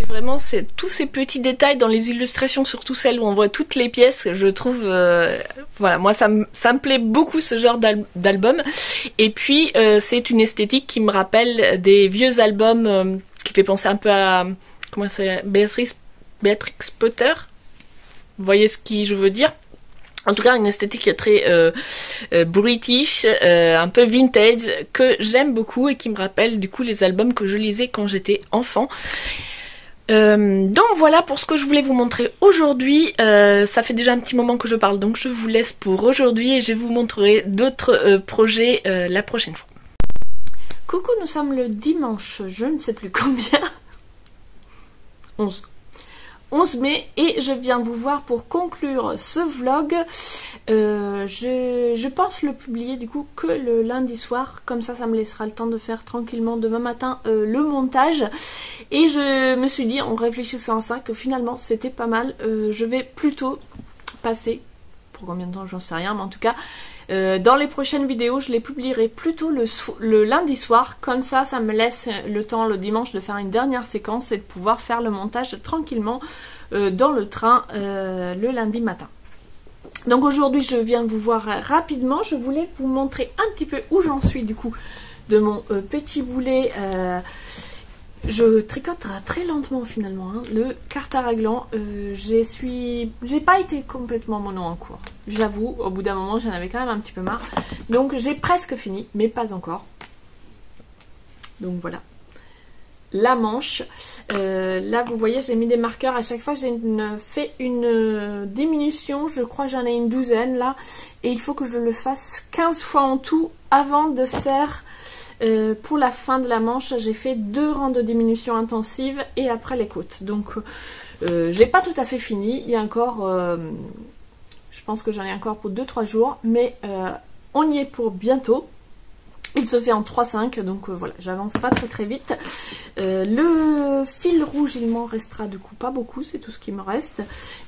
Vraiment, c'est tous ces petits détails dans les illustrations, surtout celles où on voit toutes les pièces, je trouve, voilà, moi ça me plaît beaucoup ce genre d'album. Et puis c'est une esthétique qui me rappelle des vieux albums, qui fait penser un peu à, comment c'est, Beatrix Potter. Vous voyez ce que je veux dire? En tout cas, une esthétique très british, un peu vintage, que j'aime beaucoup et qui me rappelle du coup les albums que je lisais quand j'étais enfant. Donc voilà pour ce que je voulais vous montrer aujourd'hui. Ça fait déjà un petit moment que je parle, donc je vous laisse pour aujourd'hui et je vous montrerai d'autres projets la prochaine fois. Coucou, nous sommes le dimanche, je ne sais plus combien, 11 mai, et je viens vous voir pour conclure ce vlog. Je pense le publier du coup que le lundi soir, comme ça me laissera le temps de faire tranquillement demain matin le montage. Et je me suis dit en réfléchissant à ça que finalement c'était pas mal. Je vais plutôt passer, pour combien de temps j'en sais rien, mais en tout cas dans les prochaines vidéos je les publierai plutôt le lundi soir, comme ça me laisse le temps le dimanche de faire une dernière séquence et de pouvoir faire le montage tranquillement dans le train le lundi matin. Donc aujourd'hui je viens vous voir rapidement, je voulais vous montrer un petit peu où j'en suis du coup de mon petit boulet. Je tricote très lentement finalement, hein. Le cartaraglan, j'ai pas été complètement mono en cours, j'avoue, au bout d'un moment j'en avais quand même un petit peu marre. Donc j'ai presque fini, mais pas encore. Donc voilà. La manche, là vous voyez j'ai mis des marqueurs, à chaque fois j'ai fait une diminution, je crois j'en ai une douzaine là, et il faut que je le fasse 15 fois en tout avant de faire... pour la fin de la manche, j'ai fait 2 rangs de diminution intensive et après les côtes. Donc j'ai pas tout à fait fini, il y a encore, je pense que j'en ai encore pour 2-3 jours, mais on y est pour bientôt. Il se fait en 3-5, donc voilà, j'avance pas très vite. Le fil rouge, il m'en restera du coup pas beaucoup, c'est tout ce qui me reste.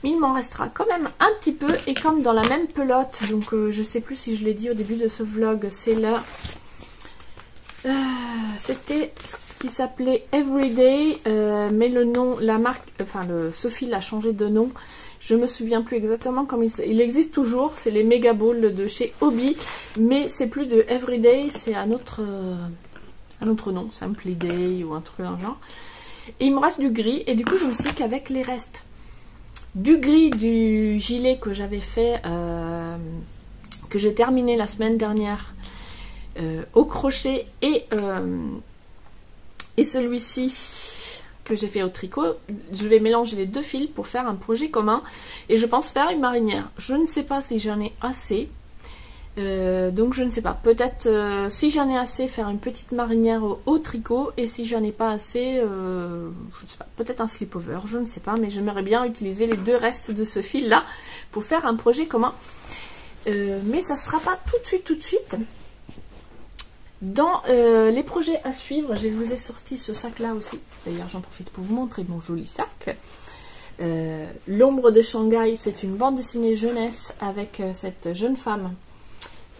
Mais il m'en restera quand même un petit peu, et comme dans la même pelote, donc je sais plus si je l'ai dit au début de ce vlog, c'est là... c'était ce qui s'appelait Everyday, mais le nom, la marque, enfin ce fil a changé de nom. Je me souviens plus exactement comme il existe toujours. C'est les Mega Balls de chez Hobby, mais c'est plus de Everyday, c'est un autre nom, Simply Day ou un truc dans le genre. Et il me reste du gris, et du coup je me suis dit qu'avec les restes du gris du gilet que j'avais fait, que j'ai terminé la semaine dernière. Au crochet et celui-ci que j'ai fait au tricot, je vais mélanger les deux fils pour faire un projet commun et je pense faire une marinière. Je ne sais pas si j'en ai assez, donc je ne sais pas, peut-être si j'en ai assez faire une petite marinière au tricot, et si j'en ai pas assez, je ne sais pas, peut-être un slip-over, je ne sais pas, mais j'aimerais bien utiliser les deux restes de ce fil là pour faire un projet commun, mais ça sera pas tout de suite. Dans les projets à suivre, je vous ai sorti ce sac là aussi. D'ailleurs j'en profite pour vous montrer mon joli sac. L'ombre de Shanghai, c'est une bande dessinée jeunesse avec cette jeune femme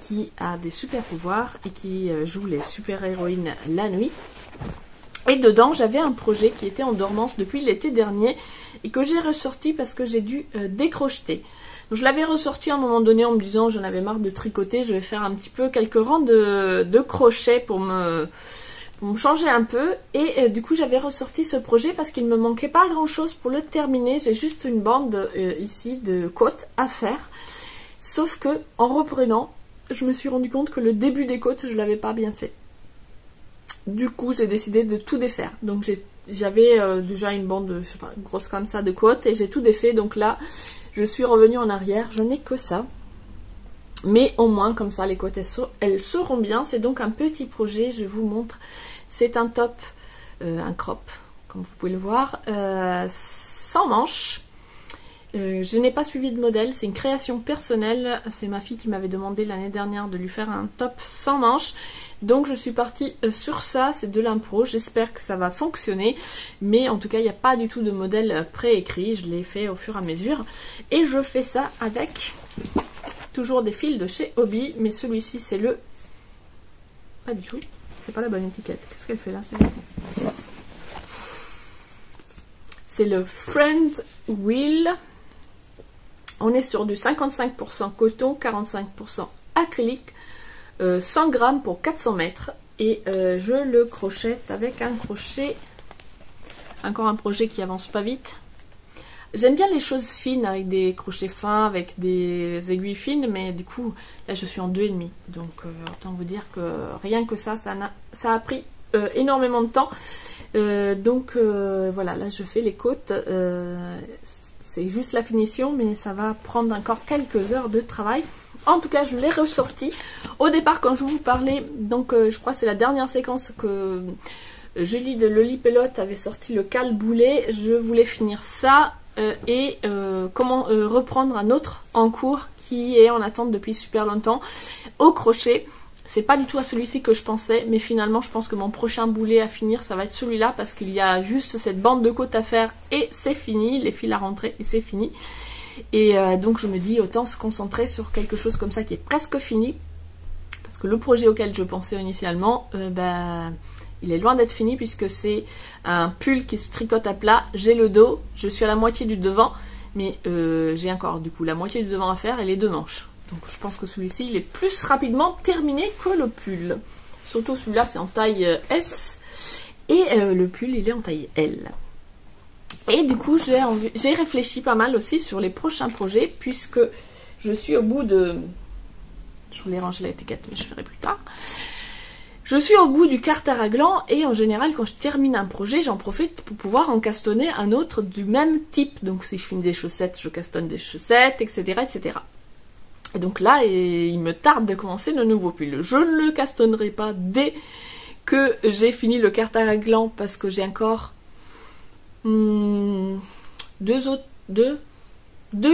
qui a des super pouvoirs et qui joue les super-héroïnes la nuit. Et dedans, j'avais un projet qui était en dormance depuis l'été dernier et que j'ai ressorti parce que j'ai dû décrocheter. Donc, je l'avais ressorti à un moment donné en me disant j'en avais marre de tricoter, je vais faire un petit peu quelques rangs de crochets pour me changer un peu. Et du coup, j'avais ressorti ce projet parce qu'il ne me manquait pas grand chose pour le terminer. J'ai juste une bande ici de côtes à faire. Sauf que en reprenant, je me suis rendu compte que le début des côtes, je ne l'avais pas bien fait. Du coup, j'ai décidé de tout défaire. Donc, j'avais déjà une bande, je sais pas, grosse comme ça de côtes et j'ai tout défait. Donc là, je suis revenue en arrière. Je n'ai que ça. Mais au moins, comme ça, les côtes, elles seront bien. C'est donc un petit projet, je vous montre. C'est un top, un crop, comme vous pouvez le voir, sans manches. Je n'ai pas suivi de modèle, c'est une création personnelle. C'est ma fille qui m'avait demandé l'année dernière de lui faire un top sans manches. Donc je suis partie sur ça, c'est de l'impro. J'espère que ça va fonctionner. Mais en tout cas, il n'y a pas du tout de modèle préécrit. Je l'ai fait au fur et à mesure. Et je fais ça avec toujours des fils de chez Hobby. Mais celui-ci, c'est le... Pas du tout. C'est pas la bonne étiquette. Qu'est-ce qu'elle fait là? C'est le Friend Wheel. On est sur du 55% coton, 45% acrylique, 100 grammes pour 400 mètres. Et je le crochette avec un crochet. Encore un projet qui avance pas vite. J'aime bien les choses fines avec des crochets fins, avec des aiguilles fines. Mais du coup, là je suis en 2,5. Donc autant vous dire que rien que ça a pris énormément de temps. Voilà, là je fais les côtes. C'est juste la finition, mais ça va prendre encore quelques heures de travail. En tout cas, je l'ai ressorti. Au départ, quand je vous parlais, donc je crois que c'est la dernière séquence que Julie de Lolipelote avait sorti le cale-boulet. Je voulais finir ça et comment reprendre un autre en cours qui est en attente depuis super longtemps au crochet. C'est pas du tout à celui-ci que je pensais, mais finalement je pense que mon prochain boulet à finir ça va être celui-là parce qu'il y a juste cette bande de côte à faire et c'est fini, les fils à rentrer et c'est fini. Et donc je me dis autant se concentrer sur quelque chose comme ça qui est presque fini parce que le projet auquel je pensais initialement, il est loin d'être fini puisque c'est un pull qui se tricote à plat, j'ai le dos, je suis à la moitié du devant, mais j'ai encore du coup la moitié du devant à faire et les 2 manches. Donc je pense que celui-ci, il est plus rapidement terminé que le pull. Surtout celui-là, c'est en taille S. Et le pull, il est en taille L. Et du coup, j'ai réfléchi pas mal aussi sur les prochains projets, puisque je suis au bout de... Je voulais ranger l'étiquette, mais je ferai plus tard. Je suis au bout du quart à raglan, et en général, quand je termine un projet, j'en profite pour pouvoir encastonner un autre du même type. Donc si je finis des chaussettes, je castonne des chaussettes, etc. etc. Et donc là, il me tarde de commencer le nouveau pull. Je ne le castonnerai pas dès que j'ai fini le quart à raglan parce que j'ai encore deux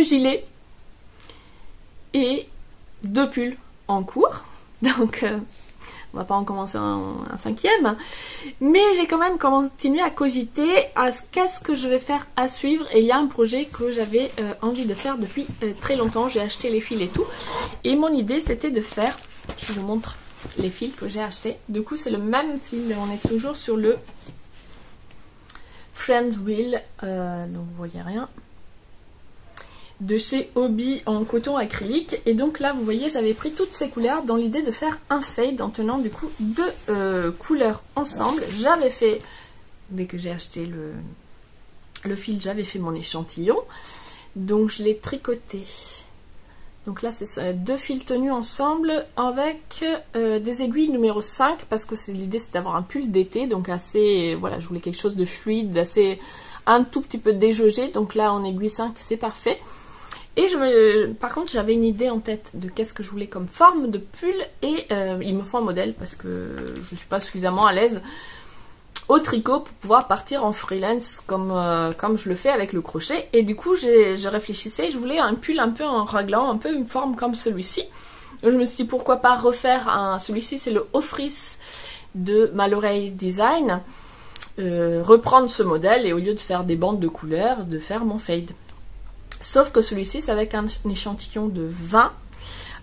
gilets et 2 pulls en cours. Donc on va pas en commencer un 5e. Mais j'ai quand même continué à cogiter à qu'est-ce que je vais faire à suivre. Et il y a un projet que j'avais envie de faire depuis très longtemps. J'ai acheté les fils et tout. Et mon idée c'était de faire, je vous montre les fils que j'ai achetés. Du coup c'est le même fil, on est toujours sur le Friends Wheel. Donc vous voyez rien. De chez Hobby en coton acrylique. Et donc là vous voyez j'avais pris toutes ces couleurs dans l'idée de faire un fade en tenant du coup 2 couleurs ensemble. J'avais fait, dès que j'ai acheté le fil, j'avais fait mon échantillon, donc je l'ai tricoté. Donc là c'est 2 fils tenus ensemble avec des aiguilles numéro 5 parce que l'idée c'est d'avoir un pull d'été, donc assez, voilà, je voulais quelque chose de fluide, assez un tout petit peu déjaugé. Donc là en aiguille 5 c'est parfait. Et par contre j'avais une idée en tête de qu'est-ce que je voulais comme forme de pull et il me faut un modèle parce que je ne suis pas suffisamment à l'aise au tricot pour pouvoir partir en freelance comme je le fais avec le crochet. Et du coup je réfléchissais, je voulais un pull un peu en raglan, un peu une forme comme celui-ci. Je me suis dit pourquoi pas refaire celui-ci, c'est le Offris de Maloreille Design. reprendre ce modèle et au lieu de faire des bandes de couleurs, de faire mon fade. Sauf que celui-ci, c'est avec un échantillon de 20.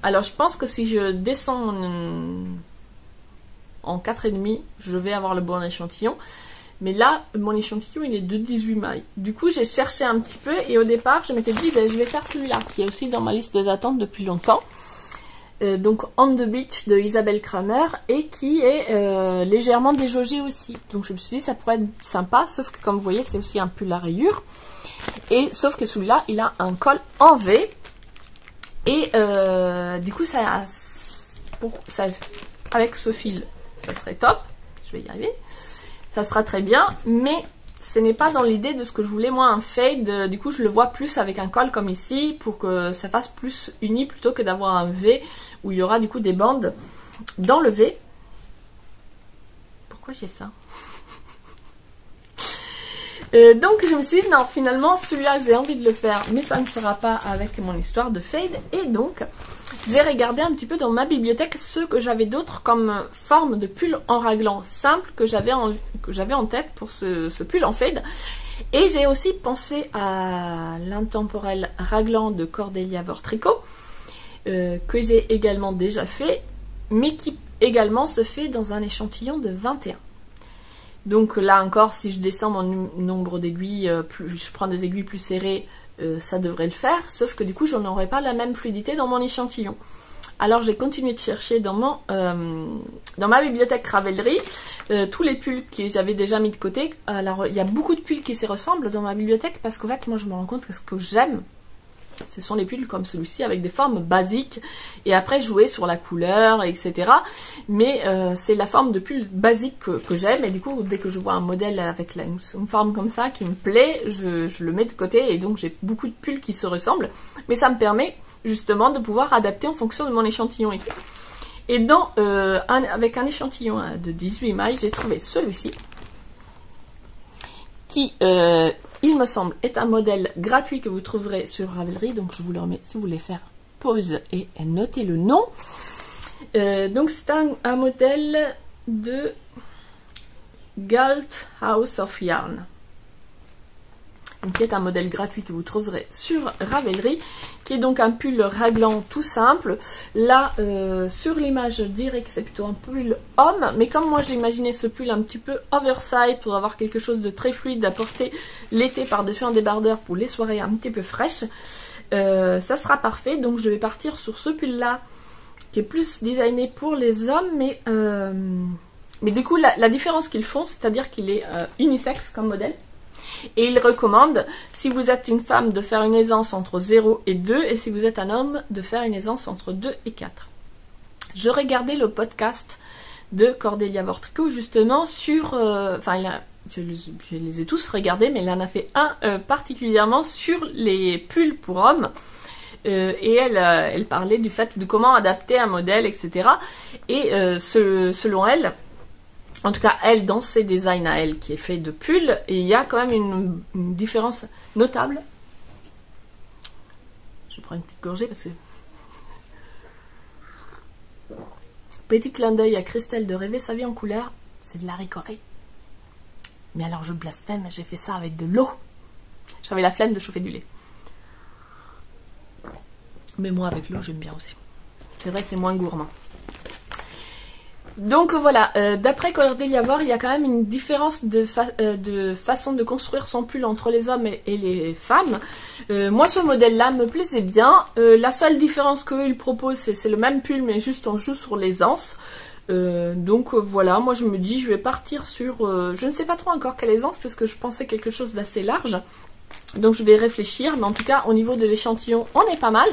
Alors je pense que si je descends en 4,5, je vais avoir le bon échantillon. Mais là, mon échantillon, il est de 18 mailles. Du coup, j'ai cherché un petit peu et au départ, je m'étais dit, ben, je vais faire celui-là, qui est aussi dans ma liste d'attente depuis longtemps. Donc, On the Beach de Isabelle Kramer et qui est légèrement déjaugé aussi. Donc, je me suis dit, ça pourrait être sympa, sauf que comme vous voyez, c'est aussi un pull à rayures. Et sauf que celui-là, il a un col en V. Et du coup, avec ce fil, ça serait top. Je vais y arriver. Ça sera très bien, mais ce n'est pas dans l'idée de ce que je voulais, moi, un fade. Du coup, je le vois plus avec un col comme ici, pour que ça fasse plus uni, plutôt que d'avoir un V, où il y aura du coup des bandes dans le V. Pourquoi j'ai ça? Donc je me suis dit, non, finalement, celui-là, j'ai envie de le faire, mais ça ne sera pas avec mon histoire de fade. Et donc, j'ai regardé un petit peu dans ma bibliothèque ce que j'avais d'autres comme forme de pull en raglan simple que j'avais en tête pour ce pull en fade. Et j'ai aussi pensé à l'intemporel raglan de Cordélia Vortricot, que j'ai également déjà fait, mais qui également se fait dans un échantillon de 21. Donc là encore, si je descends mon nombre d'aiguilles, je prends des aiguilles plus serrées, ça devrait le faire, sauf que du coup, je n'aurai pas la même fluidité dans mon échantillon. Alors j'ai continué de chercher dans ma bibliothèque Ravelry tous les pulls que j'avais déjà mis de côté. Alors il y a beaucoup de pulls qui se ressemblent dans ma bibliothèque parce qu'en fait, moi je me rends compte que ce que j'aime, ce sont les pulls comme celui-ci avec des formes basiques et après jouer sur la couleur, etc. Mais c'est la forme de pull basique que j'aime et du coup dès que je vois un modèle avec une forme comme ça qui me plaît, je le mets de côté et donc j'ai beaucoup de pulls qui se ressemblent. Mais ça me permet justement de pouvoir adapter en fonction de mon échantillon. Et avec un échantillon de 18 mailles, j'ai trouvé celui-ci qui... il me semble, est un modèle gratuit que vous trouverez sur Ravelry. Donc, je vous le remets si vous voulez faire pause et noter le nom. Donc, c'est un modèle de Galt House of Yarn. Donc, qui est un modèle gratuit que vous trouverez sur Ravelry. Qui est donc un pull raglan tout simple. Là, sur l'image, je dirais que c'est plutôt un pull homme. Mais comme moi, j'ai imaginé ce pull un petit peu oversize pour avoir quelque chose de très fluide à porter l'été par-dessus un débardeur pour les soirées un petit peu fraîches, ça sera parfait. Donc, je vais partir sur ce pull-là qui est plus designé pour les hommes. Mais du coup, la différence qu'ils font, c'est-à-dire qu'il est unisexe comme modèle. Et il recommande, si vous êtes une femme, de faire une aisance entre 0 et 2, et si vous êtes un homme, de faire une aisance entre 2 et 4. Je regardais le podcast de Cordélia Vortricot, justement, sur... je les ai tous regardés, mais il en a fait un particulièrement sur les pulls pour hommes. Et elle parlait du fait de comment adapter un modèle, etc. Et selon elle... En tout cas, elle, dans ses designs à elle, qui est fait de pull, et il y a quand même une différence notable. Je prends une petite gorgée parce que... Petit clin d'œil à Christelle de Rêver sa vie en couleur, c'est de la ricorée. Mais alors je blasphème, j'ai fait ça avec de l'eau. J'avais la flemme de chauffer du lait. Mais moi, avec l'eau, j'aime bien aussi. C'est vrai, c'est moins gourmand. Donc voilà, d'après Cordélia Vor, il y a quand même une différence de façon de construire son pull entre les hommes et les femmes. Moi, ce modèle-là me plaisait bien. La seule différence qu'eux, ils proposent, c'est le même pull, mais juste on joue sur l'aisance. Donc voilà, moi je me dis, je vais partir sur... je ne sais pas trop encore quelle aisance, parce que je pensais quelque chose d'assez large. Donc je vais réfléchir, mais en tout cas, au niveau de l'échantillon, on est pas mal.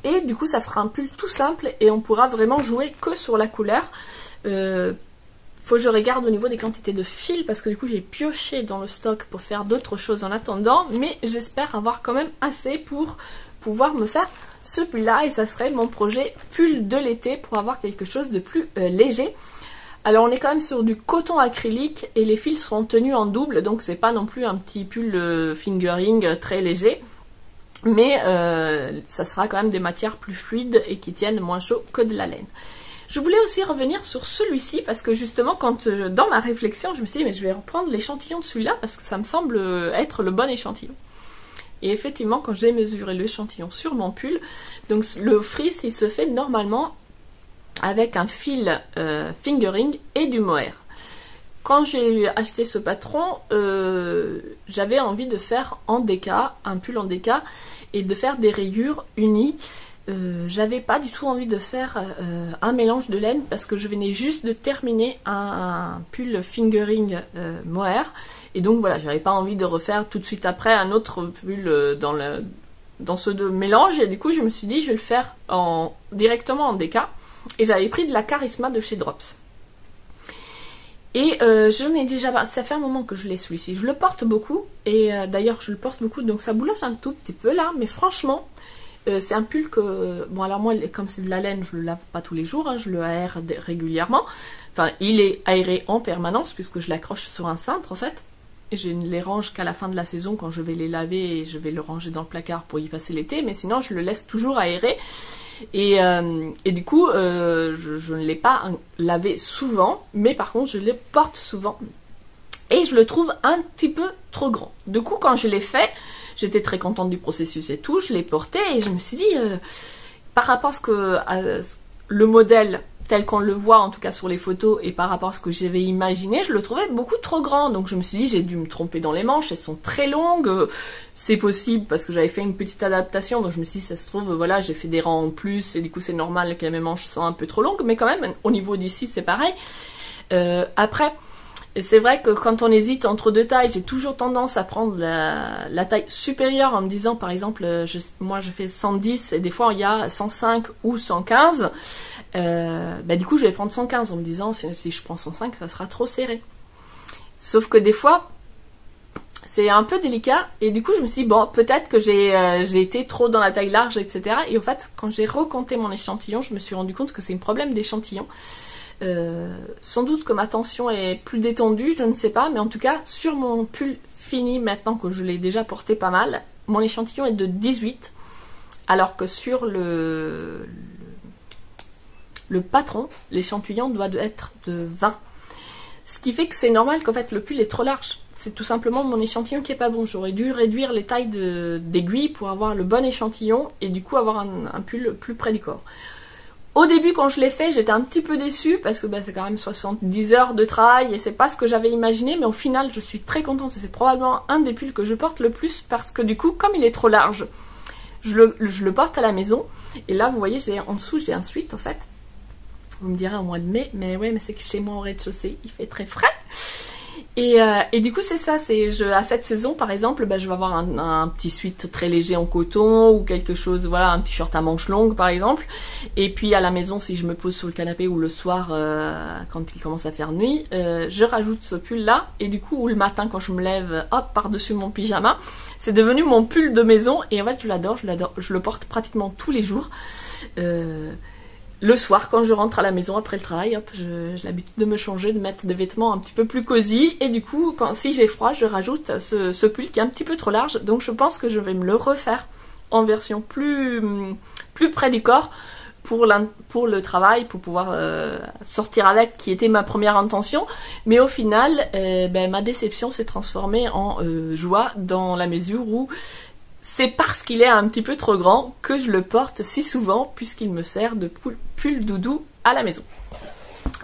Et du coup, ça fera un pull tout simple, et on pourra vraiment jouer que sur la couleur. Faut que je regarde au niveau des quantités de fils parce que du coup j'ai pioché dans le stock pour faire d'autres choses en attendant, mais j'espère avoir quand même assez pour pouvoir me faire ce pull là et ça serait mon projet pull de l'été pour avoir quelque chose de plus léger. Alors on est quand même sur du coton acrylique et les fils seront tenus en double, donc c'est pas non plus un petit pull fingering très léger, mais ça sera quand même des matières plus fluides et qui tiennent moins chaud que de la laine. Je voulais aussi revenir sur celui-ci parce que justement quand dans ma réflexion je me suis dit mais je vais reprendre l'échantillon de celui-là parce que ça me semble être le bon échantillon. Et effectivement quand j'ai mesuré l'échantillon sur mon pull, donc le frizz il se fait normalement avec un fil fingering et du mohair. Quand j'ai acheté ce patron, j'avais envie de faire en déca, un pull en déca, et de faire des rayures unies. J'avais pas du tout envie de faire un mélange de laine parce que je venais juste de terminer un pull fingering mohair. Et donc voilà, j'avais pas envie de refaire tout de suite après un autre pull dans ce de mélange. Et du coup, je me suis dit, je vais le faire directement en déca. Et j'avais pris de la Charisma de chez Drops. Et je n'ai déjà... Ça fait un moment que je l'ai celui-ci. Je le porte beaucoup. Et d'ailleurs, je le porte beaucoup. Donc ça bouloche un tout petit peu là. Mais franchement, c'est un pull que... Bon, alors moi, comme c'est de la laine, je le lave pas tous les jours. Hein, je le aère régulièrement. Enfin, il est aéré en permanence puisque je l'accroche sur un cintre en fait. Et je ne les range qu'à la fin de la saison quand je vais les laver. Et je vais le ranger dans le placard pour y passer l'été. Mais sinon, je le laisse toujours aéré. Et du coup, je ne l'ai pas lavé souvent, mais par contre, je le porte souvent. Et je le trouve un petit peu trop grand. Du coup, quand je l'ai fait, j'étais très contente du processus et tout. Je l'ai porté et je me suis dit, par rapport à le modèle tel qu'on le voit, en tout cas sur les photos, et par rapport à ce que j'avais imaginé, je le trouvais beaucoup trop grand. Donc je me suis dit, j'ai dû me tromper dans les manches, elles sont très longues. C'est possible parce que j'avais fait une petite adaptation, donc je me suis dit, ça se trouve, voilà, j'ai fait des rangs en plus, et du coup c'est normal que mes manches soient un peu trop longues, mais quand même, au niveau d'ici, c'est pareil. Après, c'est vrai que quand on hésite entre deux tailles, j'ai toujours tendance à prendre la taille supérieure en me disant, par exemple, moi je fais 110 et des fois il y a 105 ou 115. Du coup je vais prendre 115 en me disant, si je prends 105, ça sera trop serré. Sauf que des fois, c'est un peu délicat et du coup je me suis dit, bon, peut-être que j'ai été trop dans la taille large, etc. Et au fait, quand j'ai recompté mon échantillon, je me suis rendu compte que c'est un problème d'échantillon. Sans doute que ma tension est plus détendue, je ne sais pas, mais en tout cas sur mon pull fini maintenant que je l'ai déjà porté pas mal, mon échantillon est de 18 alors que sur le patron l'échantillon doit être de 20, ce qui fait que c'est normal qu'en fait le pull est trop large. C'est tout simplement mon échantillon qui est pas bon. J'aurais dû réduire les tailles d'aiguilles pour avoir le bon échantillon et du coup avoir un pull plus près du corps. Au début, quand je l'ai fait, j'étais un petit peu déçue parce que c'est quand même 70 heures de travail et c'est pas ce que j'avais imaginé, mais au final, je suis très contente. C'est probablement un des pulls que je porte le plus parce que du coup, comme il est trop large, je le porte à la maison. Et là, vous voyez, en dessous, j'ai un sweat en fait. Vous me direz au mois de mai, mais ouais, mais c'est que chez moi au rez-de-chaussée, il fait très frais. Et du coup c'est ça, à cette saison par exemple, je vais avoir un petit sweat très léger en coton ou quelque chose, voilà, un t-shirt à manches longues par exemple. Et puis à la maison, si je me pose sur le canapé ou le soir quand il commence à faire nuit, je rajoute ce pull là. Et du coup, ou le matin quand je me lève, hop, par-dessus mon pyjama, c'est devenu mon pull de maison. Et en fait je l'adore, je le porte pratiquement tous les jours. Le soir, quand je rentre à la maison après le travail, hop, j'ai l'habitude de me changer, de mettre des vêtements un petit peu plus cosy. Et du coup, si j'ai froid, je rajoute ce pull qui est un petit peu trop large. Donc je pense que je vais me le refaire en version plus près du corps pour le travail, pour pouvoir sortir avec, qui était ma première intention. Mais au final, ma déception s'est transformée en joie dans la mesure où c'est parce qu'il est un petit peu trop grand que je le porte si souvent puisqu'il me sert de pull doudou à la maison.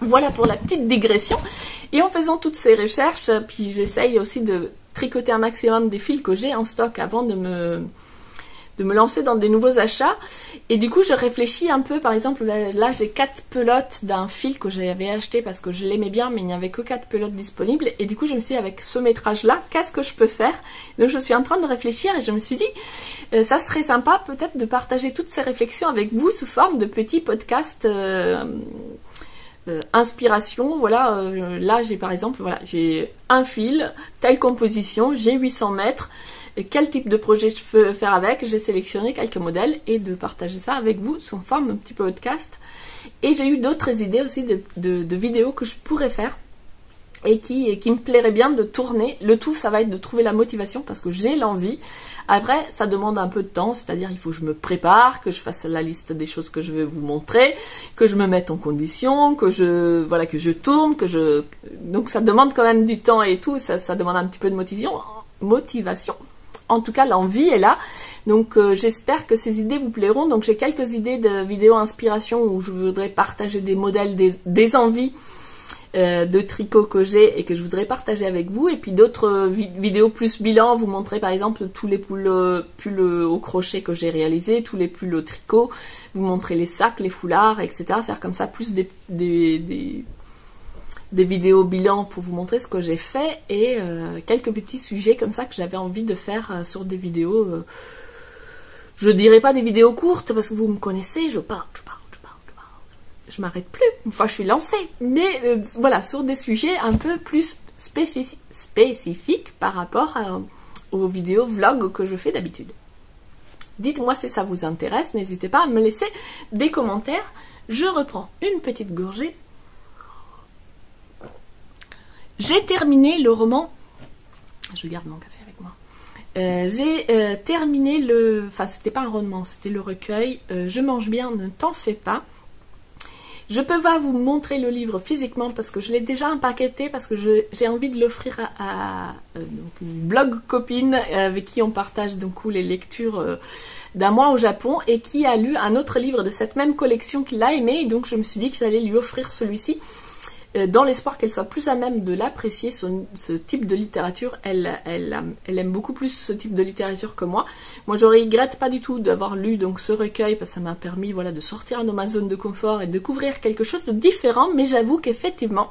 Voilà pour la petite digression. Et en faisant toutes ces recherches, puis j'essaye aussi de tricoter un maximum des fils que j'ai en stock avant de me lancer dans des nouveaux achats. Et du coup je réfléchis un peu, par exemple là j'ai 4 pelotes d'un fil que j'avais acheté parce que je l'aimais bien mais il n'y avait que 4 pelotes disponibles. Et du coup je me suis dit, avec ce métrage là, qu'est-ce que je peux faire? Donc je suis en train de réfléchir et je me suis dit ça serait sympa peut-être de partager toutes ces réflexions avec vous sous forme de petits podcasts inspiration. Voilà, là j'ai par exemple, voilà, j'ai un fil, telle composition, j'ai 800 mètres. Quel type de projet je peux faire avec, j'ai sélectionné quelques modèles et de partager ça avec vous sous forme un petit peu podcast. Et j'ai eu d'autres idées aussi de vidéos que je pourrais faire et qui me plairait bien de tourner. Le tout, ça va être de trouver la motivation parce que j'ai l'envie. Après, ça demande un peu de temps, c'est-à-dire il faut que je me prépare, que je fasse la liste des choses que je vais vous montrer, que je me mette en condition, que je tourne, donc ça demande quand même du temps et tout, ça demande un petit peu de motivation. En tout cas, l'envie est là. Donc j'espère que ces idées vous plairont. Donc j'ai quelques idées de vidéos inspiration où je voudrais partager des modèles, des envies de tricot que j'ai et que je voudrais partager avec vous, et puis d'autres vidéos plus bilan, vous montrer par exemple tous les pulls au crochet que j'ai réalisés, tous les pulls au tricot, vous montrer les sacs, les foulards, etc. Faire comme ça plus des vidéos bilan pour vous montrer ce que j'ai fait, et quelques petits sujets comme ça que j'avais envie de faire sur des vidéos, je dirais pas des vidéos courtes parce que vous me connaissez, je parle, je m'arrête plus, une fois je suis lancée, mais voilà, sur des sujets un peu plus spécifiques par rapport aux vidéos vlog que je fais d'habitude. Dites-moi si ça vous intéresse, n'hésitez pas à me laisser des commentaires. Je reprends une petite gorgée. J'ai terminé le roman, je garde mon café avec moi, j'ai terminé enfin c'était pas un roman, c'était le recueil, Je mange bien, ne t'en fais pas. Je peux pas vous montrer le livre physiquement parce que je l'ai déjà empaqueté, parce que j'ai envie de l'offrir à une blog copine avec qui on partage donc les lectures d'un mois au Japon, et qui a lu un autre livre de cette même collection qu'il a aimé, et donc je me suis dit que j'allais lui offrir celui-ci dans l'espoir qu'elle soit plus à même de l'apprécier, ce type de littérature. Elle aime beaucoup plus ce type de littérature que moi. Moi, je regrette pas du tout d'avoir lu donc ce recueil, parce que ça m'a permis voilà, de sortir de ma zone de confort et de découvrir quelque chose de différent, mais j'avoue qu'effectivement,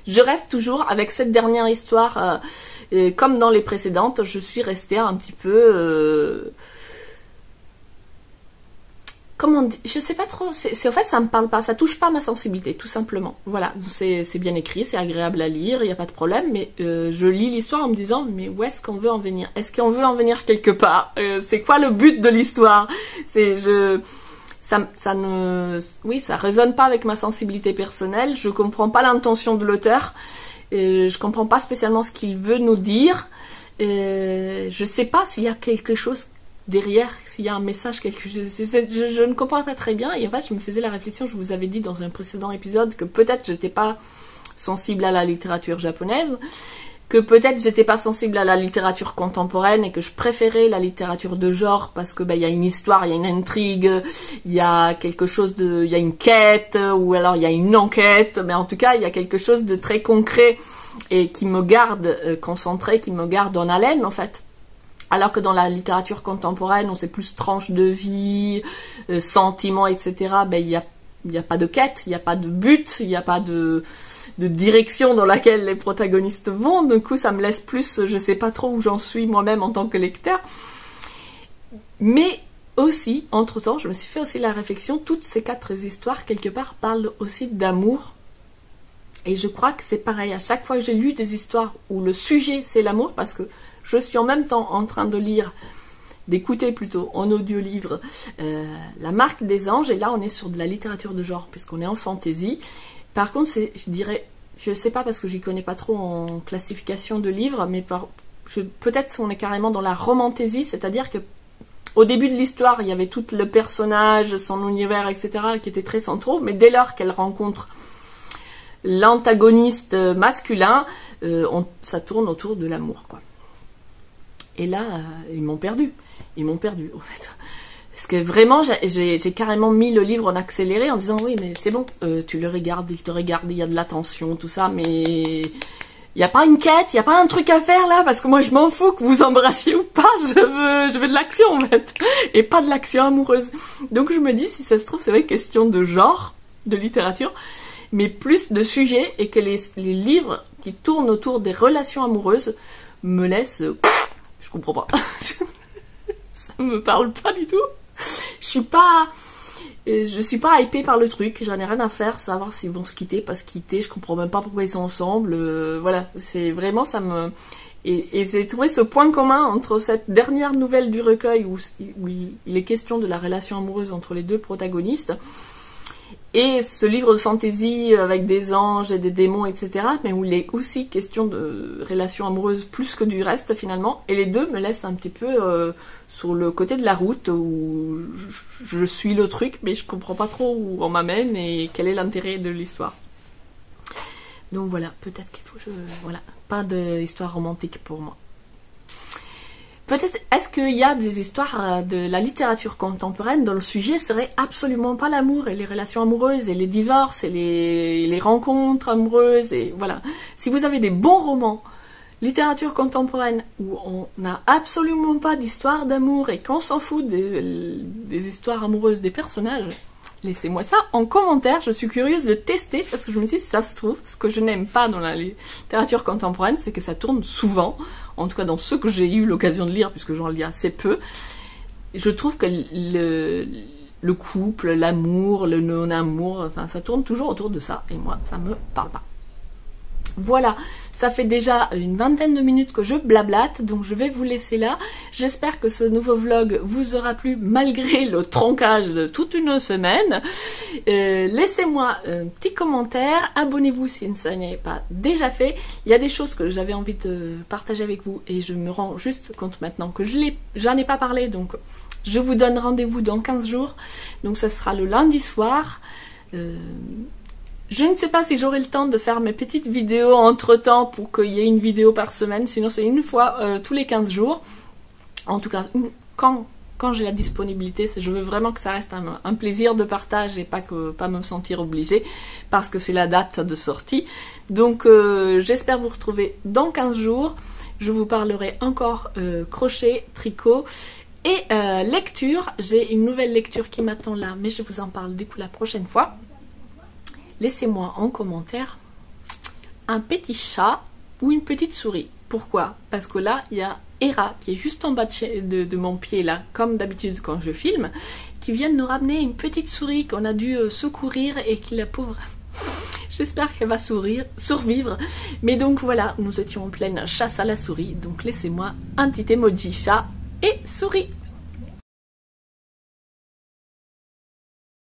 je reste toujours avec cette dernière histoire, comme dans les précédentes, je suis restée un petit peu... comment dire, je sais pas trop, en fait ça me parle pas, ça touche pas ma sensibilité, tout simplement. Voilà, c'est bien écrit, c'est agréable à lire, il n'y a pas de problème, mais je lis l'histoire en me disant, mais où est-ce qu'on veut en venir? Est-ce qu'on veut en venir quelque part? C'est quoi le but de l'histoire? Ça résonne pas avec ma sensibilité personnelle, je comprends pas l'intention de l'auteur, je comprends pas spécialement ce qu'il veut nous dire, je sais pas s'il y a quelque chose derrière, s'il y a un message, quelque chose, je ne comprends pas très bien. Et en fait je me faisais la réflexion, je vous avais dit dans un précédent épisode que peut-être j'étais pas sensible à la littérature japonaise, que peut-être j'étais pas sensible à la littérature contemporaine, et que je préférais la littérature de genre parce que il y a une histoire, il y a une intrigue, il y a quelque chose il y a une quête, ou alors il y a une enquête, mais en tout cas il y a quelque chose de très concret et qui me garde concentré, qui me garde en haleine en fait. Alors que dans la littérature contemporaine, on sait plus tranche de vie, sentiments, etc. Il y a pas de quête, il n'y a pas de but, il n'y a pas de direction dans laquelle les protagonistes vont. Du coup, ça me laisse plus, je sais pas trop où j'en suis moi-même en tant que lecteur. Mais aussi, entre-temps, je me suis fait aussi la réflexion, toutes ces 4 histoires, quelque part, parlent aussi d'amour. Et je crois que c'est pareil, à chaque fois que j'ai lu des histoires où le sujet c'est l'amour, parce que je suis en même temps en train de lire, d'écouter plutôt en audio-livre, La Marque des Anges, et là on est sur de la littérature de genre, puisqu'on est en fantasy. Par contre, je dirais, je sais pas parce que j'y connais pas trop en classification de livres, mais peut-être qu'on est carrément dans la romantaisie, c'est-à-dire que au début de l'histoire, il y avait tout le personnage, son univers, etc., qui était très centraux, mais dès lors qu'elle rencontre l'antagoniste masculin, ça tourne autour de l'amour, quoi. Et là, ils m'ont perdu, en fait. Parce que vraiment, j'ai carrément mis le livre en accéléré en disant, oui, mais c'est bon, tu le regardes, il te regarde, il y a de l'attention, tout ça, mais il n'y a pas une quête, il n'y a pas un truc à faire là, parce que moi je m'en fous que vous embrassiez ou pas, je veux de l'action en fait, et pas de l'action amoureuse. Donc je me dis, si ça se trouve, c'est une question de genre, de littérature, mais plus de sujets, et que les livres qui tournent autour des relations amoureuses me laissent... je comprends pas. Ça me parle pas du tout. Je suis pas hypée par le truc, j'en ai rien à faire, savoir s'ils vont se quitter, pas se quitter, je comprends même pas pourquoi ils sont ensemble, voilà, c'est vraiment, ça me... Et j'ai trouvé ce point commun entre cette dernière nouvelle du recueil où il est question de la relation amoureuse entre les 2 protagonistes, Et ce livre de fantasy avec des anges et des démons, etc., mais où il est aussi question de relations amoureuses plus que du reste finalement, et les deux me laissent un petit peu sur le côté de la route, où je suis le truc, mais je comprends pas trop où on m'amène et quel est l'intérêt de l'histoire. Donc voilà, peut-être qu'il faut que voilà, pas d'histoire romantique pour moi. Peut-être, est-ce qu'il y a des histoires de la littérature contemporaine dont le sujet serait absolument pas l'amour et les relations amoureuses et les divorces et les rencontres amoureuses et voilà. Si vous avez des bons romans, littérature contemporaine, où on n'a absolument pas d'histoire d'amour et qu'on s'en fout des histoires amoureuses des personnages, laissez-moi ça en commentaire, je suis curieuse de tester parce que je me dis si ça se trouve, ce que je n'aime pas dans la littérature contemporaine, c'est que ça tourne souvent, en tout cas dans ceux que j'ai eu l'occasion de lire, puisque j'en lis assez peu, je trouve que le couple, l'amour, le non-amour, enfin ça tourne toujours autour de ça, et moi ça me parle pas. Voilà, ça fait déjà une vingtaine de minutes que je blablate, donc je vais vous laisser là. J'espère que ce nouveau vlog vous aura plu malgré le troncage de toute une semaine. Laissez-moi un petit commentaire, abonnez-vous si ça n'est pas déjà fait. Il y a des choses que j'avais envie de partager avec vous et je me rends juste compte maintenant que j'en ai pas parlé, donc je vous donne rendez-vous dans 15 jours. Donc ça sera le lundi soir. Je ne sais pas si j'aurai le temps de faire mes petites vidéos entre temps pour qu'il y ait une vidéo par semaine, sinon c'est une fois tous les 15 jours. En tout cas, quand j'ai la disponibilité, je veux vraiment que ça reste un plaisir de partage et pas me sentir obligée, parce que c'est la date de sortie. Donc j'espère vous retrouver dans 15 jours. Je vous parlerai encore crochet, tricot et lecture. J'ai une nouvelle lecture qui m'attend là, mais je vous en parle du coup la prochaine fois. Laissez-moi en commentaire un petit chat ou une petite souris. Pourquoi? Parce que là, il y a Hera qui est juste en bas de mon pied là, comme d'habitude quand je filme, qui vient de nous ramener une petite souris qu'on a dû secourir et qui, la pauvre, j'espère qu'elle va survivre. Mais donc voilà, nous étions en pleine chasse à la souris, donc laissez-moi un petit emoji chat et souris.